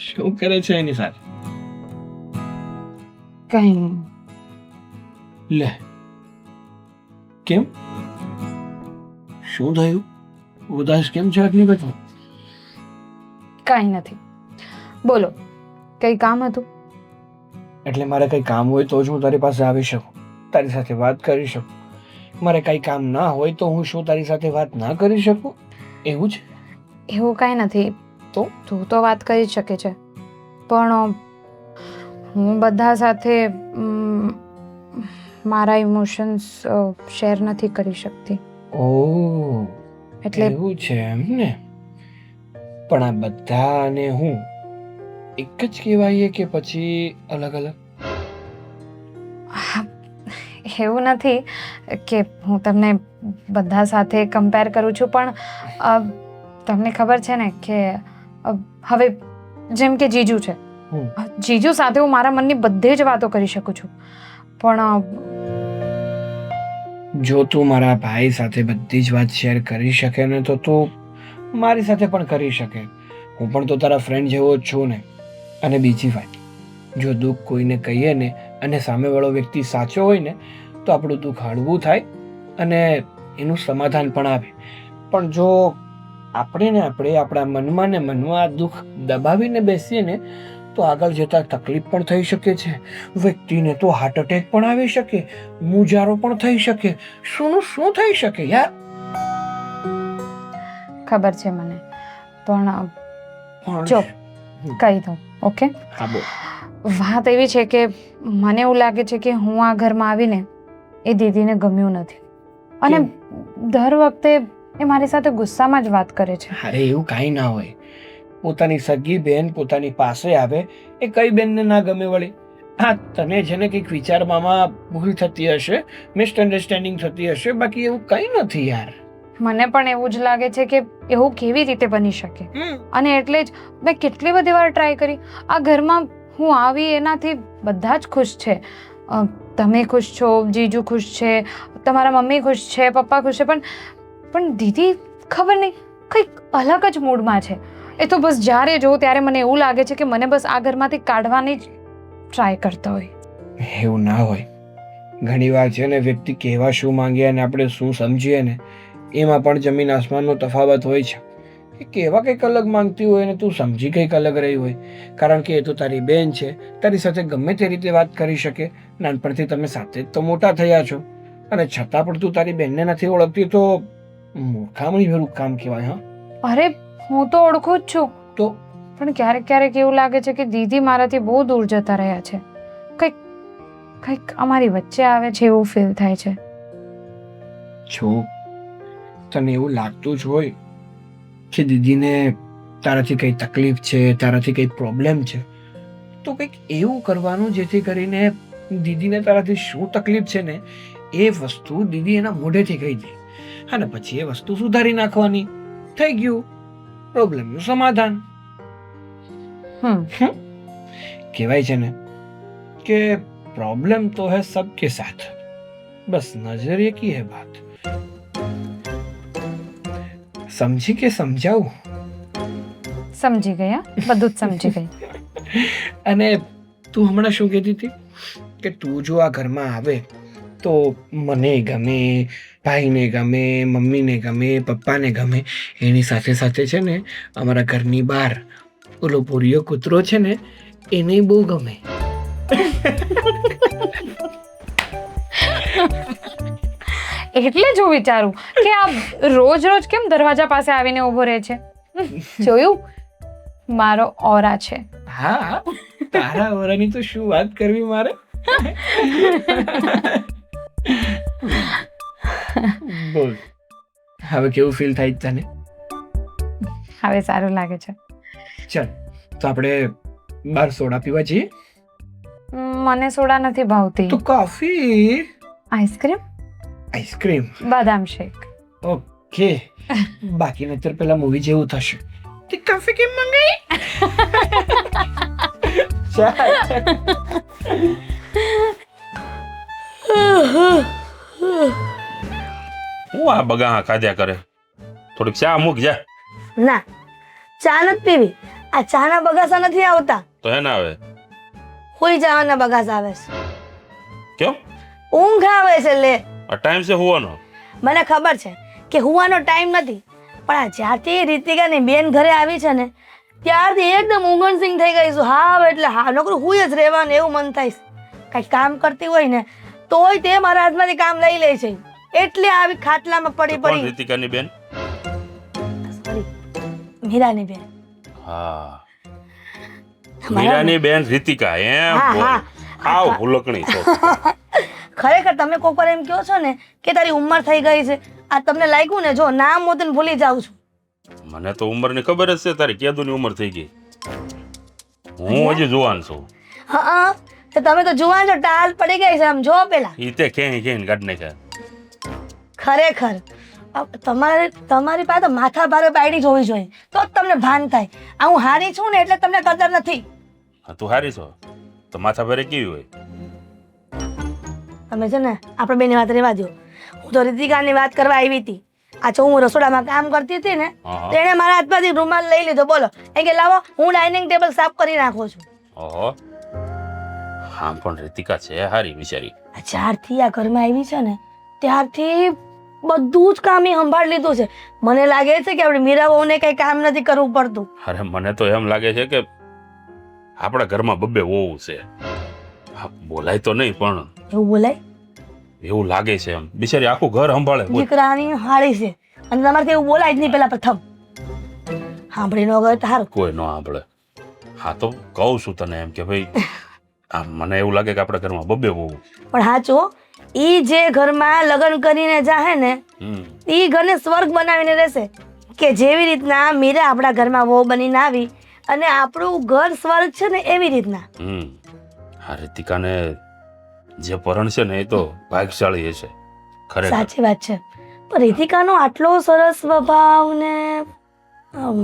શું કરે છે એની સાથે? કંઈ નહીં. લે, કેમ? શું થયું? ઉદાસ કેમ છે આટલી બધી? કાંઈ નથી. બોલો, કંઈ કામ હતું? એટલે મારે કંઈ કામ હોય તો જ હું તારી પાસે આવી શકું, તારી સાથે વાત કરી શકું. મારે કંઈ કામ ના હોય તો હું શું તારી સાથે વાત ના કરી શકું? એવું છે? એવું કાંઈ નથી. તું તો વાત કરી શકે છે, પણ હું બધા સાથે મારા ઇમોશન્સ શેર નથી કરી શકતી. ઓહ, એટલે એવું છે એમ ને? પણ આ બધા અને હું એક જ કહેવાય કે પછી અલગ અલગ? એવું નથી કે હું તમને બધા સાથે કમ્પેર કરું છું, પણ તમને ખબર છે ને કે હવે જેમ કે જીજુ છે, જીજુ સાથે હું મારા મનની બધી જ વાતો કરી શકું છું. પણ જો તું મારા ભાઈ સાથે બધી જ વાત શેર કરી શકે ને તો તું મારી સાથે પણ કરી શકે. હું પણ તો તારા ફ્રેન્ડ જેવો જ છું ને. અને બીજી વાત, જો દુઃખ કોઈને કહીએ ને અને સામેવાળો વ્યક્તિ સાચો હોય ને તો આપણું દુઃખ હળવું થાય અને એનું સમાધાન પણ આવે. પણ જો આપણે આપણા મનમાં ને મનમાં આ દુઃખ દબાવીને બેસીએ ને તો આગળ જતા તકલીફ પણ થઈ શકે છે. વ્યક્તિને તો હાર્ટ એટેક પણ આવી શકે, મૂંઝારો પણ થઈ શકે, શું થઈ શકે યાર. ખબર છે મને, પણ પણ જો કહી દઉં. ઓકે, હા બોલ. વાત એવી છે કે મને એવું લાગે છે કે હું આ ઘરમાં આવીને એ દીદીને ગમ્યું નથી, અને દર વખતે એ મારી સાથે ગુસ્સામાં જ વાત કરે છે. અરે એવું કાંઈ ના હોય. પોતાની સગી બેન પોતાની પાસે આવે એ કઈ બેનને ના ગમે વળી. હા, તને જેને કંઈક વિચારવામાં ભૂલ થતી હશે, મિસઅન્ડરસ્ટેન્ડિંગ થતી હશે, બાકી એવું કંઈ નથી યાર. મને પણ એવું જ લાગે છે કે એવું કેવી રીતે બની શકે, અને એટલે જ મેં કેટલી બધી વાર ટ્રાય કરી. આ ઘરમાં હું આવી એનાથી બધા જ ખુશ છે. તમે ખુશ છો, જીજુ ખુશ છે, તમારા મમ્મી ખુશ છે, પપ્પા ખુશ છે, પણ દીદી ખબર નહીં કંઈક અલગ જ મૂડમાં છે. એ તો બસ જ્યારે જોઉં ત્યારે મને એવું લાગે છે કે મને બસ આ ઘરમાંથી કાઢવાની જ ટ્રાય કરતા હોય. એવું ના હોય. ઘણી વાર છે ને વ્યક્તિ કહેવા શું માંગે અને આપણે શું સમજીએ ને એમાં પણ જમીન આસમાનનો તફાવત હોય છે. કે કહેવા કંઈક અલગ માંગતી હોય ને તું સમજી કંઈક અલગ રહી હોય. કારણ કે એ તો તારી બેન છે, તારી સાથે ગમે તે રીતે વાત કરી શકે. નાનપણથી તમે સાથે જ તો મોટા થયા છો, અને છતાં પણ તું તારી બેનને નથી ઓળખતી તો મૂર્ખામણી ભેરું કામ કહેવાય. હા, અરે હું તો ઓળખું જ છું, તો પણ ક્યારેક એવું લાગે છે કે દીદી મારાથી બહુ દૂર જતા રહ્યા છે. કંઈક અમારી વચ્ચે આવે છે એવું ફીલ થાય છે. જો તને એવું લાગતું જ હોય કે દીદીને તારાથી કંઈ તકલીફ છે, તારાથી કંઈ પ્રોબ્લેમ છે, તો કંઈક એવું કરવાનું જેથી કરીને દીદીને તારાથી શું તકલીફ છે ને એ વસ્તુ દીદી એના મોઢેથી કહી દે, અને પછી એ વસ્તુ સુધારી નાખવાની. થઈ ગયું પ્રોબ્લેમનું સમાધાન. કહેવાય છે ને કે प्रॉब्लम तो है सबके साथ, बस नजरिए की है बात. समझी के समझाऊं? સમજી ગયા, બધું જ સમજી ગઈ. અને તું હમણાં શું કહેતી હતી કે તું જો આ ઘરમાં આવે તો મને ગમે, ભાઈને ગમે, મમ્મીને ગમે, પપ્પાને ગમે, એની સાથે સાથે છે ને અમારા ઘરની બહાર ઓલો ભૂરિયો કૂતરો છે ને એને બહુ ગમે. એટલે જ હું વિચારું કે આ રોજ કેમ દરવાજા પાસે આવીને ઊભો રહે છે. જોયું, મારો ઓરા છે. હા, તારા ઓરાની તો શું વાત કરવી મારે. બોલ, હવે કેવું ફીલ થાય તને? હવે સારું લાગે છે. ચાલ તો આપણે બાર સોડા પીવા જઈએ. મને સોડા નથી ભાવતી. તો કોફી, આઈસ્ક્રીમ, આઈસ્ક્રીમ, બદામ શેક. ઓકે. બાકી નહીતર પેલા મૂવી જેવું થશે. તે કોફી કેમ મંગાઈ? ચાલ. હું આ બગા ખાધ્યા કરે, થોડીક ચા મૂક જા. ના, ચા નથી પીવી. આ ચાના બગાસા નથી આવતા. તો હે ના આવે હોઈ જવાના બગાસા આવે છે. કેમ? ઊંઘ આવે છે લે. આ ટાઈમ છે હોવાનો. મને ખબર છે કે હુવાનો ટાઈમ નથી, પણ આ જ્યારથી રીતિકાની બેન ઘરે આવી છે ને ત્યારથી એકદમ ઊંઘણસિંગ થઈ ગઈ છું. હા એટલે હા, નોકરું હુઈ જ રહેવાનું એવું મન થાય છે. કંઈક કામ કરતી હોય ને તોય તે મારા હાથમાંથી કામ લઈ લે છે. એટલે આવી ખાટલામાં પડી કોણ પડી. રીતિકાની બેન? સોરી, મીરાની બેન. હા, મીરાની બેન રીતિકા. એમ હા, બોલ. હા. આવ ભૂલકણી છો. ખરેખર તમે કોક વાર એમ કહો છો ને કે તારી ઉંમર થઈ ગઈ છે. આ તમને લાગ્યું ને, જો નામ હોતું ને ભૂલી જાઉં છું. મને તો ઉંમરની ખબર જ છે, તારી કેદુની ઉંમર થઈ ગઈ. હું હજી જુવાન છું. હા, તો તમે તો જુવાન છો, ટાલ પડી ગઈ છે આમ જો પેલા. ઈ તે ક્યાંય કાઢ નાખ્યા. ખરેખર તમારી પાસે માથા ભારે બાયડી જ હોવી જોઈએ તો જ તમને ભાન થાય. આ હું હારી છું ને એટલે તમને કદર નથી. હા, તું હારી છો તો માથા ભારે કેવી હોય? તમે છે ને આપણે બેની વાત રહેવા દો. હું તો રીતિકાની વાત કરવા આવી હતી. આ જો હું રસોડામાં કામ કરતી હતી ને તો એણે મારા હાથમાંથી રૂમાલ લઈ લીધો. બોલો, એ કે લાવો હું ડાઇનિંગ ટેબલ સાફ કરી નાખું છું. ઓહો, હા પણ રીતિકા છે હારી બિચારી. જ્યારથી આ ઘરમાં આવી છે ને ત્યારથી બધું જ કામ એ સંભાળી લીધું છે. મને લાગે છે કે આપણે મીરા વહુને કઈ કામ નથી કરવું પડતું. અરે મને તો એમ લાગે છે કે આપણા ઘરમાં બબ્બે વહુ છે. હા, બોલાય તો નહીં પણ એવું બોલાય? એવું લાગે છે એમ. બિચારી આખું ઘર સંભાળે. બોલ. દીકરાની હાળી છે અને તમારે એવું બોલાય જ નહીં પેલા પ્રથમ. સાંભળી ન ગયો તો સારું. કોઈ ન સાંભળે. હા તો કહું છું તને એમ કે ભાઈ આ મને એવું લાગે કે આપણા ઘરમાં બબ્બે વહુ. પણ સાચું હો, ઈ જે ઘરમાં લગ્ન કરીને જાહે ને ઈ ઘરને સ્વર્ગ બનાવીને રહેશે. કે જેવી રીતના મીરા આપણા ઘરમાં વહુ બનીને આવી અને આપણું ઘર સ્વર્ગ છે ને એવી રીતના. હા રીતિકાને જે પરણ છે ને એ તો ભાગ્યશાળી હશે ખરેખર. સાચી વાત છે. પણ રીતિકાનો આટલો સરસ સ્વભાવ ને હું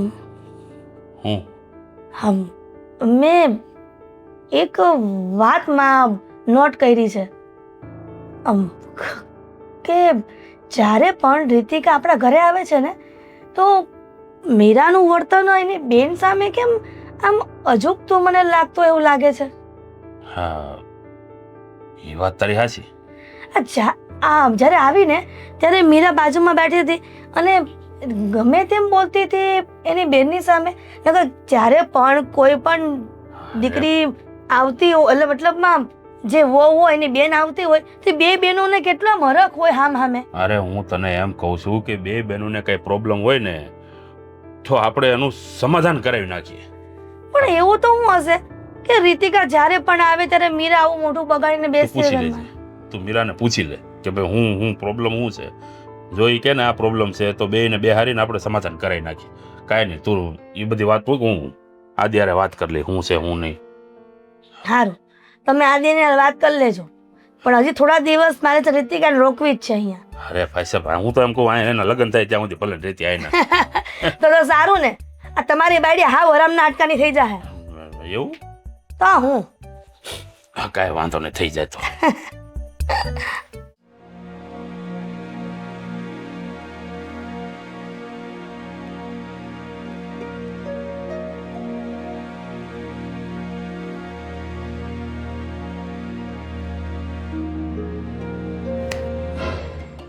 મેં એક વાતમાં નોટ કરી છે કે જ્યારે પણ રીતિકા આપણા ઘરે આવે છે ને તો મીરાનું વર્તન એની બેન સામે કેમ આમ અજુગતું મને લાગતું એવું લાગે છે. હા એ વાત તારી સાચી. જ્યારે આવીને ત્યારે મીરા બાજુમાં બેઠી હતી અને ગમે તેમ બોલતી હતી એની બેનની સામે. નકર જ્યારે પણ કોઈ પણ દીકરી આવતી હોય એટલે મતલબમાં જે વહુ હોય એની બેન આવતી હોય તે બે બહેનોને કેટલા મરક હોય હામ હામે. અરે હું તને એમ કહું છું કે બે બહેનોને કઈ પ્રોબ્લેમ હોય ને તો આપણે એનું સમાધાન કરાવી નાખીએ. પણ એવું તો શું હશે કે રીતિકા જ્યારે પણ આવે ત્યારે મીરા આવું મોઢું બગાડીને બેસતી પૂછી રહે. લેજે. તું મીરાને પૂછી લે કે ભાઈ હું પ્રોબ્લેમ શું છે. જો ઈ કે ને આ પ્રોબ્લેમ છે તો બે ને બે હારીને આપણે સમાધાન કરાવી નાખીએ. કાંઈ નહીં તું એ બધી વાત પૂછ હું આદિયારે વાત કરી લઈ હું છે હું નહીં. સારું, તમે આદિને વાત કરી લેજો પણ હજી થોડા દિવસ મારે તો રીતિકાને રોકવી જ છે અહીંયા. અરે ભાઈ સાહેબ હું તો એમ કહું એના લગ્ન થાય ત્યાં સુધી ભલે રેતી આવીને. તો સારું ને, આ તમારી બાયડી હાવ હરામના અટકાની થઈ જાય. એવું તો હું કાંઈ વાંધો નહીં થઈ જાય તો.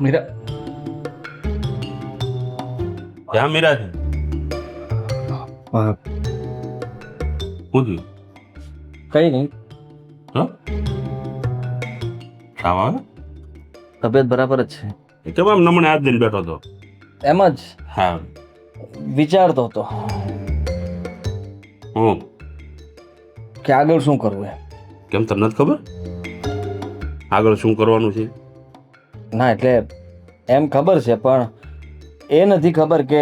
મીરા ક્યાં મીરા છે? શું થયું? કઈ નહીં, હા તાવ આવે? તબિયત બરાબર જ છે. એ કેમ આમ નમણે હાથ દઈને બેઠો હતો? એમ જ હા વિચારતો હતો હું કે આગળ શું કરવું એમ. કેમ તને નથી ખબર આગળ શું કરવાનું છે? ના એટલે એમ ખબર છે પણ એ નથી ખબર કે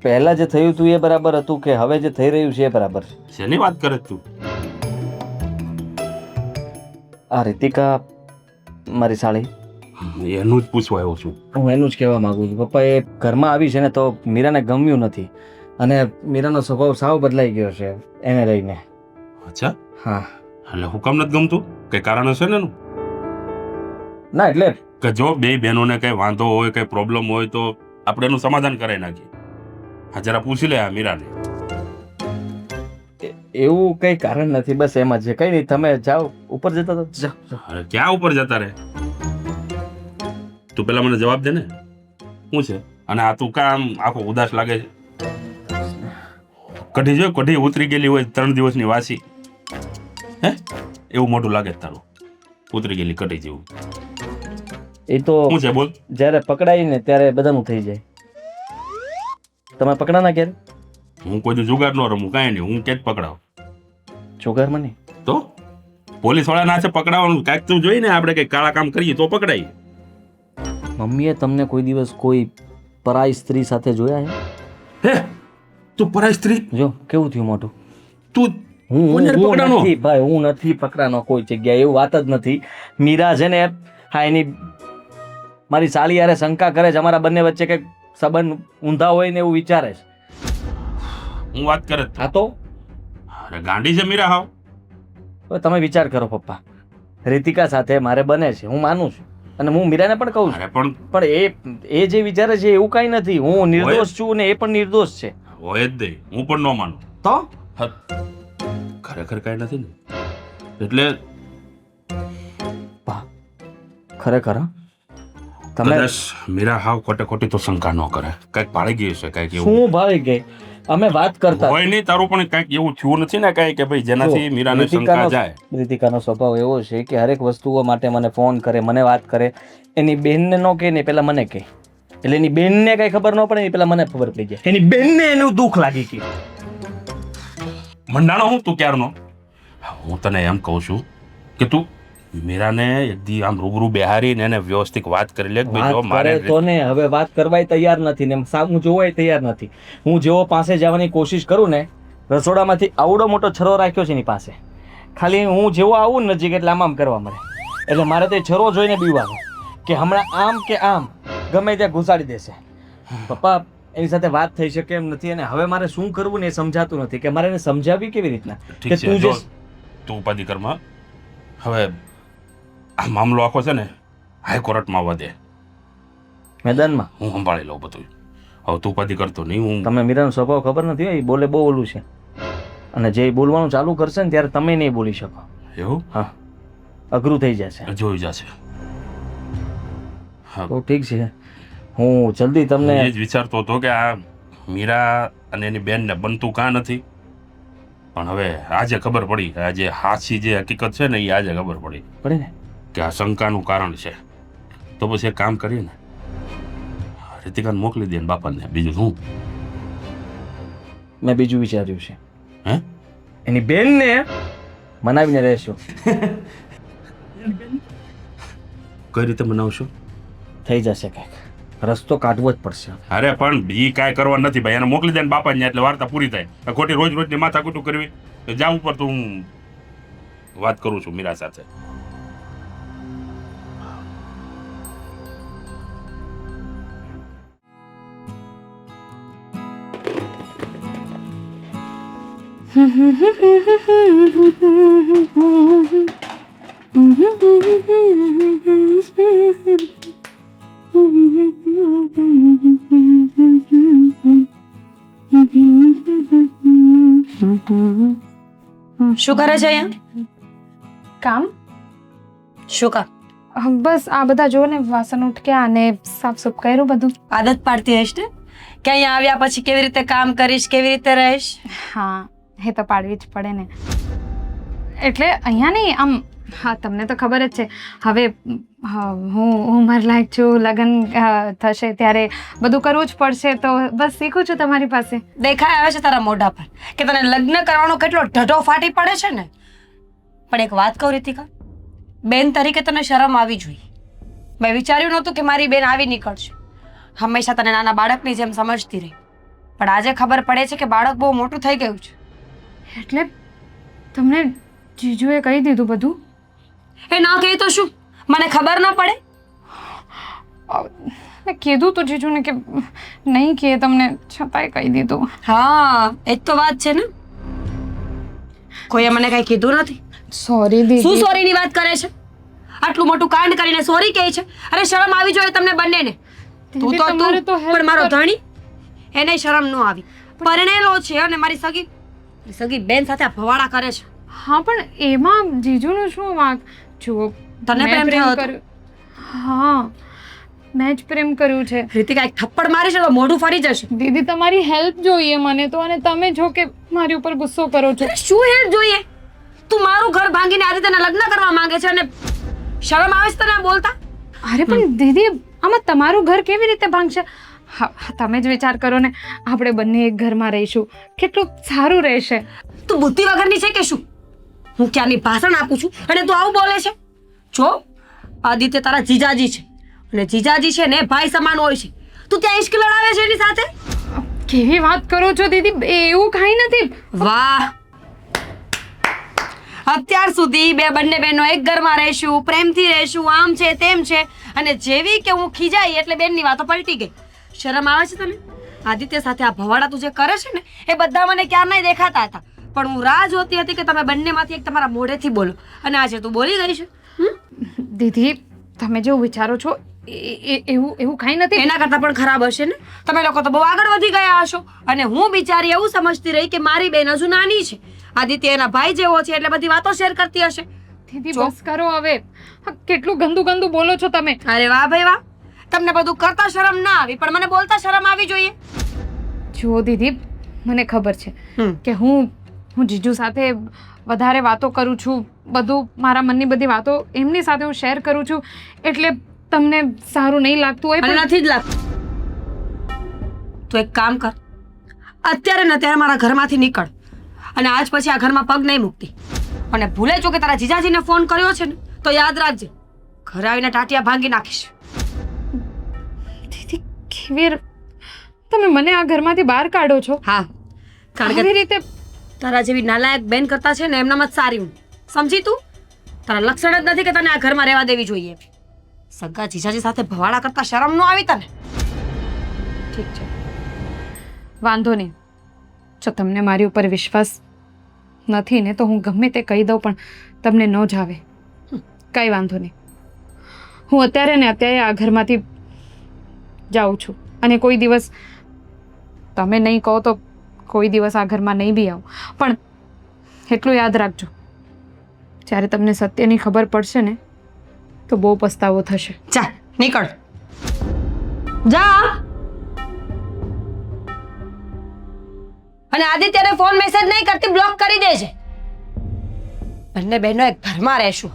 પહેલા જે થયું હતું એ બરાબર હતું કે હવે જે થઈ રહ્યું છે એ બરાબર છે. શેની વાત કરે તું? આ રીતિકા મારી સાળી, એનું જ પૂછવા આવ્યો છું. હું એનું જ કહેવા માંગુ છું. પપ્પા એ ઘરમાં આવી છે ને તો મીરાને ગમ્યું નથી અને મીરાનો સ્વભાવ સાવ બદલાઈ ગયો છે એને લઈને. અચ્છા હા. એટલે હું કામ નથી ગમતું? કઈ કારણ હશે ને એનું? ના એટલે કે જો બે બહેનોને કઈ વાંધો હોય કઈ પ્રોબ્લેમ હોય તો આપણે એનું સમાધાન કરાવી નાખીએ. હા જરા પૂછી લે આ મીરાને. એવું કઈ કારણ નથી, બસ એમ જ છે. કઈ નહીં, તમે જાઓ ઉપર જતા તો જાઓ. અરે ક્યાં ઉપર જતા રે? તું પેલા મને જવાબ દે ને શું છે? અને આ તું કામ આખો ઉદાસ લાગે છે? કઢી જો કઢી ઉતરી ગયેલી હોય 3 દિવસની વાસી હે એવું મોઢું લાગે છે તારું, ઉતરી ગયેલી કઢી જેવું. એ તો શું છે બોલ? જ્યારે પકડાય ને ત્યારે બધાનું થઈ જાય. તમે પકડાના ક્યારે? હું કોઈ દી જુગાર ન રમું, કાંઈ નહીં, હું ક્યાં જ પકડાવ. છોકરમાં નહીં તો પોલીસ વાળા ના છે પકડાવવાનું, કાંઈક તું જોઈ ને આપણે કઈ કાળા કામ કરીએ તો પકડાય. મમ્મીએ તમને કોઈ દિવસ કોઈ પરાઈ સ્ત્રી સાથે જોયા છે? હે તું પરાઈ સ્ત્રી? જો કેવું થયું મોઢું. તું હું કોને હું પકડાનો? નથી ભાઈ, હું નથી પકડાનો કોઈ જગ્યાએ, એવું વાત જ નથી. મીરા છે ને હા એની મારી સાળી યારે શંકા કરે છે અમારા બંને વચ્ચે કંઈક સંબંધ ઊંધા હોય ને એવું વિચારે છે. હું વાત કરે જ હા તો અરે ગાંડી છે મીરા હાવ. હવે તમે વિચાર કરો પપ્પા, રીતિકા સાથે મારે બને છે, હું માનું છું અને હું મીરાને પણ કહું છું. અરે પણ પણ એ જે વિચારે છે એવું કઈ નથી. હું નિર્દોષ છું ને એ પણ નિર્દોષ છે. હોય જ નહીં, હું પણ ન માનું. તો ખરેખર કાંઈ નથી ને એટલે ખરેખર હા? તમે કદાચ મીરા હાવ ખોટે ખોટી તો શંકા ન કરે, કંઈક ભાળી ગયું છે, કંઈક એવું શું ભાવી ગઈ? અમે વાત કરતા હોય નહીં. તારું પણ કંઈક એવું થયું નથી ને કાંઈ કે ભાઈ જેનાથી જો, મીરાને શંકા જાય? રીતિકાનો સ્વભાવ એવો છે કે હરેક વસ્તુઓ માટે મને ફોન કરે, મને વાત કરે. એની બેનને ન કહે ને પહેલા મને કહે, એટલે એની બેનને કઈ ખબર ન પડે ને પહેલા મને ખબર પડી જાય. એની બેનને એનું દુઃખ લાગી ગયું. મંડાણો હું તું ક્યારનો? હું તને એમ કહું છું કે તું મીરાને એકદી આમ રૂબરૂ બેહારીને એને વ્યવસ્થિત વાત કરી લે કે ભાઈ જો વાત મારે કરે તો ને હવે વાત કરવાય તૈયાર નથી ને સામું જોવાય તૈયાર નથી. હું જેવો પાસે જવાની કોશિશ કરું ને, રસોડામાંથી આવડો મોટો છરો રાખ્યો છે એની પાસે, ખાલી હું જેવો આવું ને નજીક એટલે આમ કરવા મળે. એટલે મારે તે છરો જોઈને બીવાનું કે હમણાં આમ કે આમ ગમે ત્યાં ઘુસાડી દેશે. પપ્પા એની સાથે વાત થઈ શકે એમ નથી અને હવે મારે શું કરવું ને એ સમજાતું નથી કે મારે એને સમજાવવી કેવી રીતના કે ઠીક છે, તું જો જે તું ઉપાધિકરમાં હવે આ મામલો આખો છે ને હાઈકોર્ટમાં આવવા દે, મેદાનમાં હું સંભાળી લઉં બધું. હવે તું ઉપાધિ કરતો નહીં. હું તમને મીરાનો સ્વભાવ ખબર નથી હોય, એ બોલે બહુ ઓલું છે અને જે બોલવાનું ચાલુ કરશે ને ત્યારે તમે નહીં બોલી શકો. એવું હા, અઘરું થઈ જશે. જોઈ જશે. હા, તો ઠીક છે, હું જલ્દી હું તમને એ જ વિચારતો હતો કે આ મીરા અને એની બેનને બનતું કાં નથી, પણ હવે આજે ખબર પડી. આજે હાચી જે હકીકત છે ને એ આજે ખબર પડી પડે ને. કે આ શંકાનું કારણ છે. તો પછી એક કામ કરીએ ને, રીતિકાને મોકલી દે ને બાપાને. બીજું શું? મેં બીજું વિચાર્યું છે, હે? એની બેનને મનાવીને રહેશું. કઈ રીતે મનાવશો? થઈ જશે કંઈક, રસ્તો કાઢવો જ પડશે. અરે પણ ઈ કાંઈ કરવા નથી ભાઈ, એને મોકલી દે ને બાપાને એટલે વાર્તા પૂરી થાય. આ ખોટી રોજ રોજની માથાકૂટું કરવી જા ઉપર. તો હું વાત કરું છું મીરા સાથે. શું કરે છે અહીંયા? કામ શું કામ? બસ આ બધા જો ને વાસણ ઉઠક્યા અને સાફ સૂફ કર્યું બધું. આદત પાડતી હશ ને કે અહીંયા આવ્યા પછી કેવી રીતે કામ કરીશ, કેવી રીતે રહીશ? હા, એ તો પાડવી જ પડે ને. એટલે અહીંયા નહીં, આમ હા તમને તો ખબર જ છે હવે હું ઉંમર લાયક છું, લગ્ન થશે ત્યારે બધું કરવું જ પડશે, તો બસ શીખું છું તમારી પાસે. દેખાય આવે છે તારા મોઢા પર કે તને લગ્ન કરવાનો કેટલો ઢઢો ફાટી પડે છે ને. પણ એક વાત કહું રીતિકા, બેન તરીકે તને શરમ આવી જોઈએ. મેં વિચાર્યું નહોતું કે મારી બેન આવી નીકળશે. હંમેશા તને નાના બાળકની જેમ સમજતી રહી, પણ આજે ખબર પડે છે કે બાળક બહુ મોટું થઈ ગયું છે. એટલે તમને જીજુએ કહી દીધું બધું? એ ના કહે તો શું, મને ખબર ન પડે? મેં કીધું તો જીજુને કે નહીં કહે તમને, છતાંય કહી દીધું. હા, એ જ તો વાત છે ને. કોઈએ મને કઈ કીધું નથી. સોરી શું દીદી. સોરીની વાત કરે છે? આટલું મોટું કાંડ કરીને સોરી કહે છે? અરે શરમ આવી જોઈએ તમને બંનેને. તું દીદી, તો તમારે તું તો help પણ મારો કર- ધણી, એને શરમ ન આવી. પરણેલો છે અને મારી સગી બેન સાથે આ ભવાડા કરે છે. હા પણ એમાં જીજુનું શું વાંક? જુઓ તને મેં પ્રેમ થયો હતો? કર્યું. હા, મેં જ પ્રેમ કર્યું છે. રીતિકા એક થપ્પડ મારીશ તો મોઢું ફરી જશે. દીદી તમારી હેલ્પ જોઈએ મને તો, અને તમે જો કે મારી ઉપર ગુસ્સો કરો છો. અરે શું હેલ્પ જોઈએ? તું મારું ઘર ભાંગીને આદિત્યના લગ્ન કરવા માંગે છે અને શરમ આવે છે તને બોલતા? અરે પણ દીદી આમાં તમારું ઘર કેવી રીતે ભાંગશે? હા, તમે જ વિચાર કરો ને, આપણે બંને એક ઘરમાં રહીશું, કેટલું સારું રહેશે. તું બુદ્ધિ વગરની છે કે શું? હું ક્યાંની ભાષણ આપું છું અને તું આવું બોલે છે? જો આદિત્ય તારા જીજાજી છે અને જીજાજી છે ને ભાઈ સમાન હોય છે. તું ત્યાં ઇશ્ક લડાવે છે એની સાથે? કેવી વાત કરો છો દીદી, એવું કાંઈ નથી. વાહ! અત્યાર સુધી બંને બહેનો એક ઘરમાં રહીશું, પ્રેમથી રહીશું, આમ છે તેમ છે, અને જેવી કે હું ખીજાઈ એટલે બેનની વાતો પલટી ગઈ. શરમ આવે છે તને? આદિત્ય સાથે આ ભવાડા તું જે કરે છે ને એ બધા મને ક્યારનાય દેખાતા હતા, પણ હું રાહ જોતી હતી કે તમે બંનેમાંથી એક તમારા મોઢેથી બોલો, અને આજે તું બોલી ગઈ છે. દીદી તમે જેવું વિચારો છો એવું કાંઈ નથી. એના કરતાં પણ ખરાબ હશે ને. તમે લોકો તો બહુ આગળ વધી ગયા હશો અને હું બિચારી એવું સમજતી રહી કે મારી બેન હજુ નાની છે. આદિત્ય એના ભાઈ જેવો છે એટલે બધી વાતો શેર કરતી હશે. દીદી જો. બસ કરો હવે. કેટલું ગંદુ ગંદુ બોલો છો તમે. અરે વાહ ભાઈ વાહ, તમને બધું કરતા શરમ ના આવી પણ મને બોલતા શરમ આવી જોઈએ. જુઓ દીદી, મને ખબર છે હમ. કે હું જીજુ સાથે વધારે વાતો કરું છું, બધું મારા મનની બધી વાતો એમની સાથે હું શેર કરું છું, એટલે તમને સારું નહીં લાગતું હોય અને પણ નથી જ લાગતું. તું એક કામ કર, અત્યારે ને ત્યારે મારા ઘરમાંથી નીકળ અને આજ પછી આ ઘરમાં પગ નહીં મૂકતી. અને ભૂલે જો કે તારા જીજાજીને ફોન કર્યો છે ને તો યાદ રાખજે, ઘરે આવીને ટાટિયા ભાંગી નાખીશ. દીદી કેવી તમે મને આ ઘરમાંથી બહાર કાઢો છો? હા, કારણ કેવી કે રીતે? તારા જેવી નાલાયક બેન કરતા છે ને એમનામાં જ સારી હું. સમજી તું? તારા લક્ષણ જ નથી કે તને આ ઘરમાં રહેવા દેવી જોઈએ. સગા જીજાજી સાથે ભવાડા કરતા શરમ ન આવી તને? ઠીક છે, વાંધો નહીં. જો તમને મારી ઉપર વિશ્વાસ નથી ને તો હું ગમે તે કહી દઉં પણ તમને ન જ આવે. કંઈ વાંધો નહીં. હું અત્યારે ને અત્યારે આ ઘરમાંથી જાઉં છું અને કોઈ દિવસ તમે નહીં કહો તો કોઈ દિવસ આ ઘરમાં નહીં બી આવું. પણ એટલું યાદ રાખજો, જ્યારે તમને સત્યની ખબર પડશે ને તો બહુ પસ્તાવો થશે. જા નીકળ, જા. અને આદિત્યને ફોન મેસેજ નહીં કરતી, બ્લોક કરી દેજે. બંને બહેનો એક ઘરમાં રહેશું.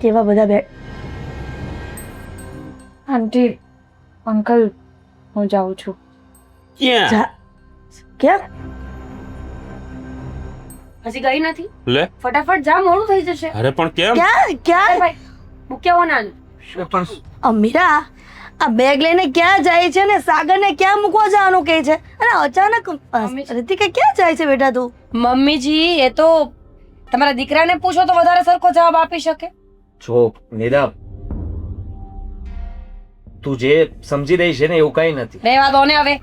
કેવા બધા બે આંટી, અંકલ, હું જાઉં છું. ક્યાં જા ક્યાં? હજી ગઈ નથી? લે ફટાફટ જા, મોડું થઈ જશે. અરે પણ કેમ ક્યાં ક્યાં? ભાઈ મૂક્યા હો નાનું. અમીરા, આ બેગ લઈને ક્યાં જાય છે ને સાગરને ક્યાં મૂકવા જવાનું કહે છે અને અચાનક રીતિકા ક્યાં જાય છે બેટા તું? મમ્મીજી, એ તો તમારા દીકરાને પૂછો તો વધારે સરખો જવાબ આપી શકે. જો નીરવ, તું જે સમજી રહી છે ને એવું કઈ નથી. રહેવા દો ને હવે,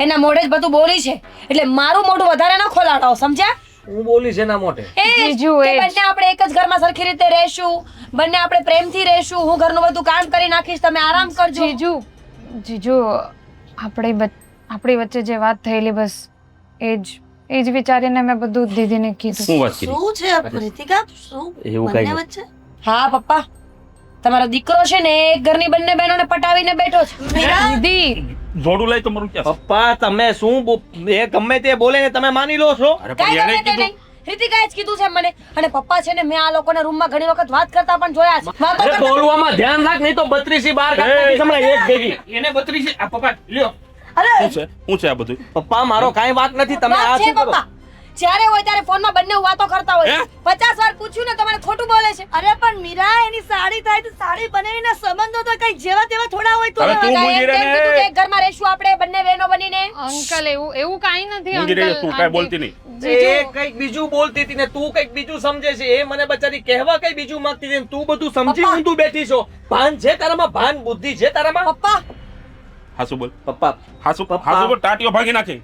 એના મોઢે જ બધું બોલી છે એટલે મારું મોઢું વધારે ન ખોલાડાવો, સમજ્યા? હું બોલીશ એના મોઢે. એ જ જીજુ, કે એ જ. બંને આપણે એક જ ઘરમાં સરખી રીતે રહેશું, બંને આપણે પ્રેમથી રહેશું, હું ઘરનું બધું કામ કરી નાખીશ, તમે આરામ કરજો. જીજુ, આપણી વચ્ચે જે વાત થયેલી બસ એ જ વિચારીને મેં બધું દીદીને કીધું. શું વાત કરી શું છે રીતિકા? શું એવું કઈ બંને નથી. વચ્ચે? હા પપ્પા, તમારો દીકરો છે ને એક ઘરની બંને બહેનોને પટાવીને બેઠો છે. દીદી, જોડું લઈ તમારું ક્યાં પપ્પા તમે શું એ ગમે તે બોલે ને તમે માની લો છો? અરે કાંઈ પણ ગમે એને તે કીધું નહીં, રીતિકાએ જ કીધું છે મને. અને પપ્પા છે ને મેં આ લોકોના રૂમમાં ઘણી વખત વાત કરતા પણ જોયા છે. વાતો અરે કરતા- બોલવામાં ધ્યાન રાખ, નહીં તો 32 બાર કાઢી હમણાં એક ભેગી. એને 32 આ પપ્પા લ્યો અરે શું છે આ બધું પપ્પા મારો કાંઈ વાત નથી, તમે આ વાત છે શું કરો? પપ્પા, જ્યારે હોય ત્યારે ફોનમાં બંને વાતો કરતા હોય. હે? 50 વાર પૂછ્યું ને તમારે ખોટું બોલે છે. અરે પણ મીરા, એની સાડી થાય તો સાડી બનાવીને સંબંધો તો કઈ જેવા તેવા થોડા હોય તો હવે તું કાંઈ મૂંઝી એમ રહે કેમ ને. કીધું કે એક ઘરમાં રહેશું આપણે બંને બહેનો બનીને? અંકલ, એવું કાંઈ નથી. ઊંઘી રહી છે, તું કાંઈ આંટી. બોલતી નહીં. એ કઈક બીજું બોલતી હતી ને તું કઈક બીજું સમજે છે. એ મને બચારી કહેવા કઈ બીજું માંગતી હતી ને તું બધું સમજી પપ્પા. ઊંધું બેઠી છો. ભાન છે તારામાં? ભાન બુદ્ધિ છે તારામાં? પપ્પા, હાસુ બોલ પપ્પા હાસુ પપ્પા. હાસુ બોલ ટાટીઓ ભાગી નાખી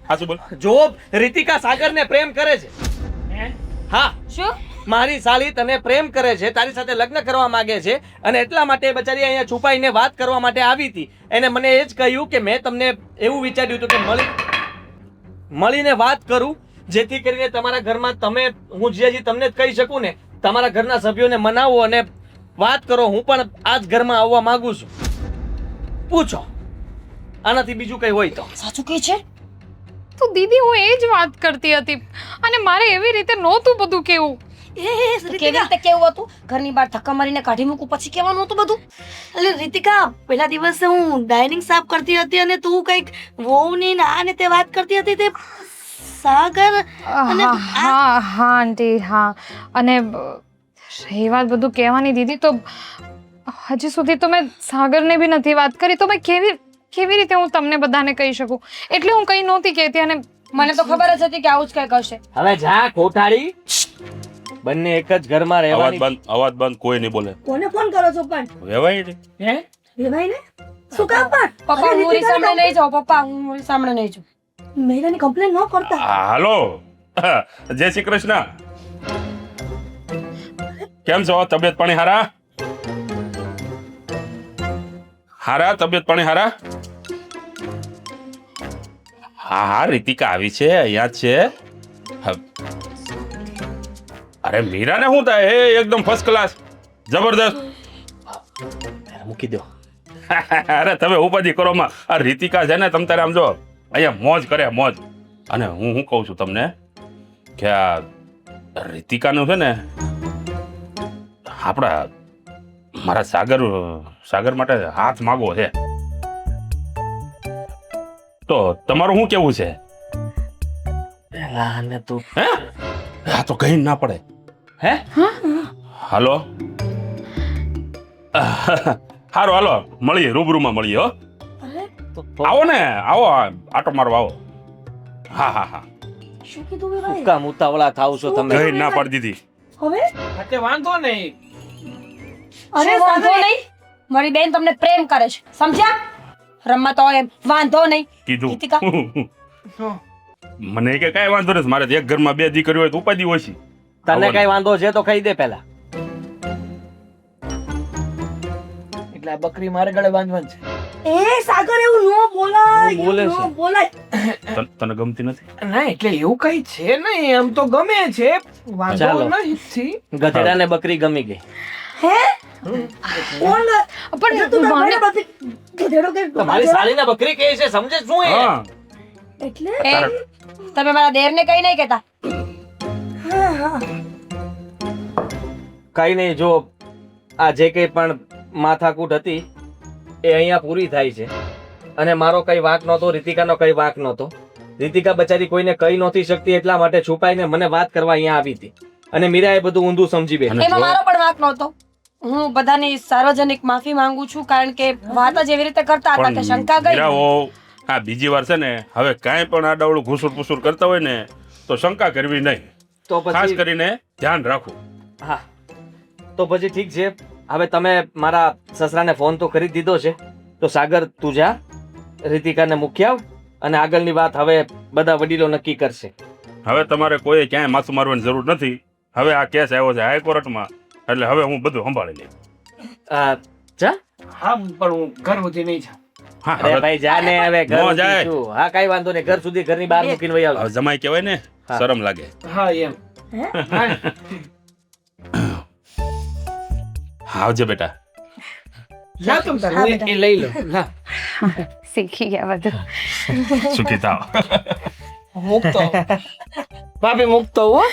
હાસુ બોલ જો રીતિકા સાગરને પ્રેમ કરે છે, હા, શું? મારી સાલી તને પ્રેમ કરે છે, તારી સાથે લગ્ન કરવા માંગે છે અને એટલા માટે બચારી અહીંયા છુપાઈને વાત કરવા માટે આવી હતી. એને મને એ જ કહ્યું કે મેં તમને એવું વિચાર્યું હતું કે મળીને વાત કરું, જેથી કરીને તમારા ઘરમાં તમે હું જીજાજી તમને જ કહી શકું ને, તમારા ઘરના સભ્યોને મનાવો અને વાત કરો. હું પણ આ જ ઘરમાં આવવા માંગુ છું. પૂછો આનાથી બીજું કઈ હોય તો. સાચું કહે છે? તો દીદી, હું એ જ વાત કરતી હતી અને મારે એવી રીતે નહોતું બધું કેવું. કેવી રીતે કેવું હતું? ઘરની બહાર ધક્કા મારીને કાઢી મૂકું પછી કેવાનું હતું બધું? એટલે રીતિકા, પેલા દિવસે હું ડાઇનિંગ સાફ કરતી હતી અને તું કઈક વહુની ને આ ને તે વાત કરતી હતી તે સાગર અને હા આંટી, હા. અને રહી વાત બધું કહેવાની દીદી, તો હજી સુધી તો મેં સાગરને બી નથી વાત કરી, તો મેં કેવી રીતે હું તમને બધાને કહી શકું? એટલે હું કંઈ નહોતી કહેતી અને મને તો ખબર જ હતી કે આવું જ કંઈક હશે. હવે જા કોઠાડી, બંને એક જ ઘરમાં રહેવાની. અવાજ બંધ કોઈ નહીં બોલે કોને ફોન કરો છો પણ? વેવાય નહીં હે? વેવાઈને શું કામ પણ? પપ્પા, હું રીસામણે નહીં જાઉં. પપ્પા, હું રીસામણે નહીં જાઉં. મહિલાની કમ્પ્લેન ન કરતા. હાલો જય શ્રી કૃષ્ણ. કેમ છો? તબિયત પાણી હારા? હારા તબિયત પાણી હારા? હા હા રીતિકા આવી છે, અહીંયા જ છે. અરે મીરાને શું થાય? એ એકદમ ફર્સ્ટ ક્લાસ, જબરદસ્ત. મૂકી દો. અરે તમે ઉપાધિ કરો માં. આ રીતિકા છે ને, તમ તારે આમ જો અહીંયા મોજ કરે, મોજ. અને હું કહું છું તમને કે આ રીતિકાનું છે ને, આપણા મારા સાગર માટે હાથ માગવો છે. તો તમારું શું કેવું છે? અને તું હે? આ તો કઈ ના પડે. હે હાલો હારો, હાલો મળીએ, રૂબરૂમાં મળીએ. હો, આવો ને, આવો, આટો મારવા આવો. હા હા હા, શું કીધું મેં ભાઈ? કામ ઉતાવળા થાવ છો તમે. કઈ ના પાડી દીધી. હવે એટલે વાંધો નહીં. અરે શું વાંધો સાગર, નહીં? મારી બેન તમને પ્રેમ કરે છે, સમજ્યા? રમવા તો એમ વાંધો નહીં. કીધું રીતિકા. મને કે કઈ વાંધો નથી, મારે તો એક ઘરમાં બે દીકરીઓ હોય તો ઉપાધિ ઓછી. તને કઈ વાંધો છે તો કહી દે પહેલા. એટલે આ બકરી મારે ગળે બાંધવાની છે. એ સાગર એવું ન બોલાય, શું બોલે એવું છે? ન બોલાય. તને ગમતી નથી? ના એટલે એવું કઈ છે નહીં, આમ તો ગમે છે, વાંધો ચાલો. નથી. ગધેડાને બકરી ગમી ગઈ. હે કોણ? પણ તું મને- મને બધી ગધેડો કે મારી સાલીને બકરી કહે છે, સમજે શું એ? હા, એટલે એ તમે મારા દેરને કઈ નહીં કહેતા. હા હા કઈ નહીં, જો આ જે કઈ પણ માથાકૂટ હતી એ અહીંયા પૂરી થાય છે. અને મારો કઈ વાંક નહોતો, રીતિકાનો કઈ વાંક નહોતો. રીતિકા બચારી કોઈને કહી નહોતી શકતી, એટલા માટે છુપાઈને મને વાત કરવા અહીંયા આવી હતી. અને મીરાએ બધું ઊંધું સમજી બેઠી. અને એમાં જો- મારો પણ વાંક નહોતો. હું બધાની સાર્વજનિક માફી માંગુ છું, કારણ કે વાત જ એવી રીતે કરતા હતા કે શંકા ગઈ. મીરાઓ, આ બીજી વાર છે ને, હવે કાંઈ પણ આડાવડું ઘૂસુર પૂસુર કરતા હોય ને તો શંકા કરવી નહીં. તો ખાસ પછી કરીને ધ્યાન રાખવું. હા, તો પછી ઠીક છે. હવે તમે મારા સસરાને ફોન તો કરી જ દીધો છે, તો સાગર તું જા, રીતિકાને મૂકી આવ, અને આગળની વાત હવે બધા વડીલો નક્કી કરશે. હવે તમારે કોઈ ક્યાંય માથું મારવાની જરૂર નથી. હવે આ કેસ આવ્યો છે હાઈકોર્ટમાં, એટલે હવે હું બધું સંભાળી લઈશ. જા. હા પણ હું ઘર સુધી નહીં જાઉં. હા, અરે હવે ભાઈ જા ને, હવે ઘર ન સુધી જાય. શું? હા કઈ વાંધો નહીં, ઘર સુધી ઘરની બહાર મૂકીને વહી આવજો. હવે જમાઈ કહેવાય ને, હા. શરમ લાગે. હા એમ. આવજે બેટા. જા તમ તાર, હા, હું બેટા. એ લઈ લઉં. લા શીખી ગયા બધું. સુખી થાવ. મૂકતો ભાભી, મૂકતો હો.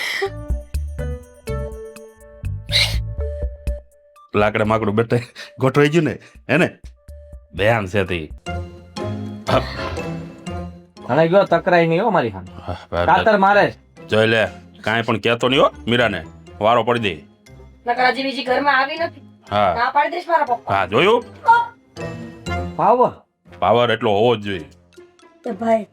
લાકડે માકડું બેઠે ગોઠવાઈ ગયું ને, હે ને? બે આમ છે તે. અને ગયો તકરાઈ નહીં હો મારી સામે. કાતર મારે છે. જોઈ લે, કાંઈ પણ કહેતો નહીં હો મીરાને, વારો પડી દે. નકર હજી બીજી ઘરમાં આવી નથી. હા ના પાડી દઈશ મારા પપ્પા. હા, જોયું? પાવર. પાવર એટલો હોવો જ જોઈએ. તો ભાઈ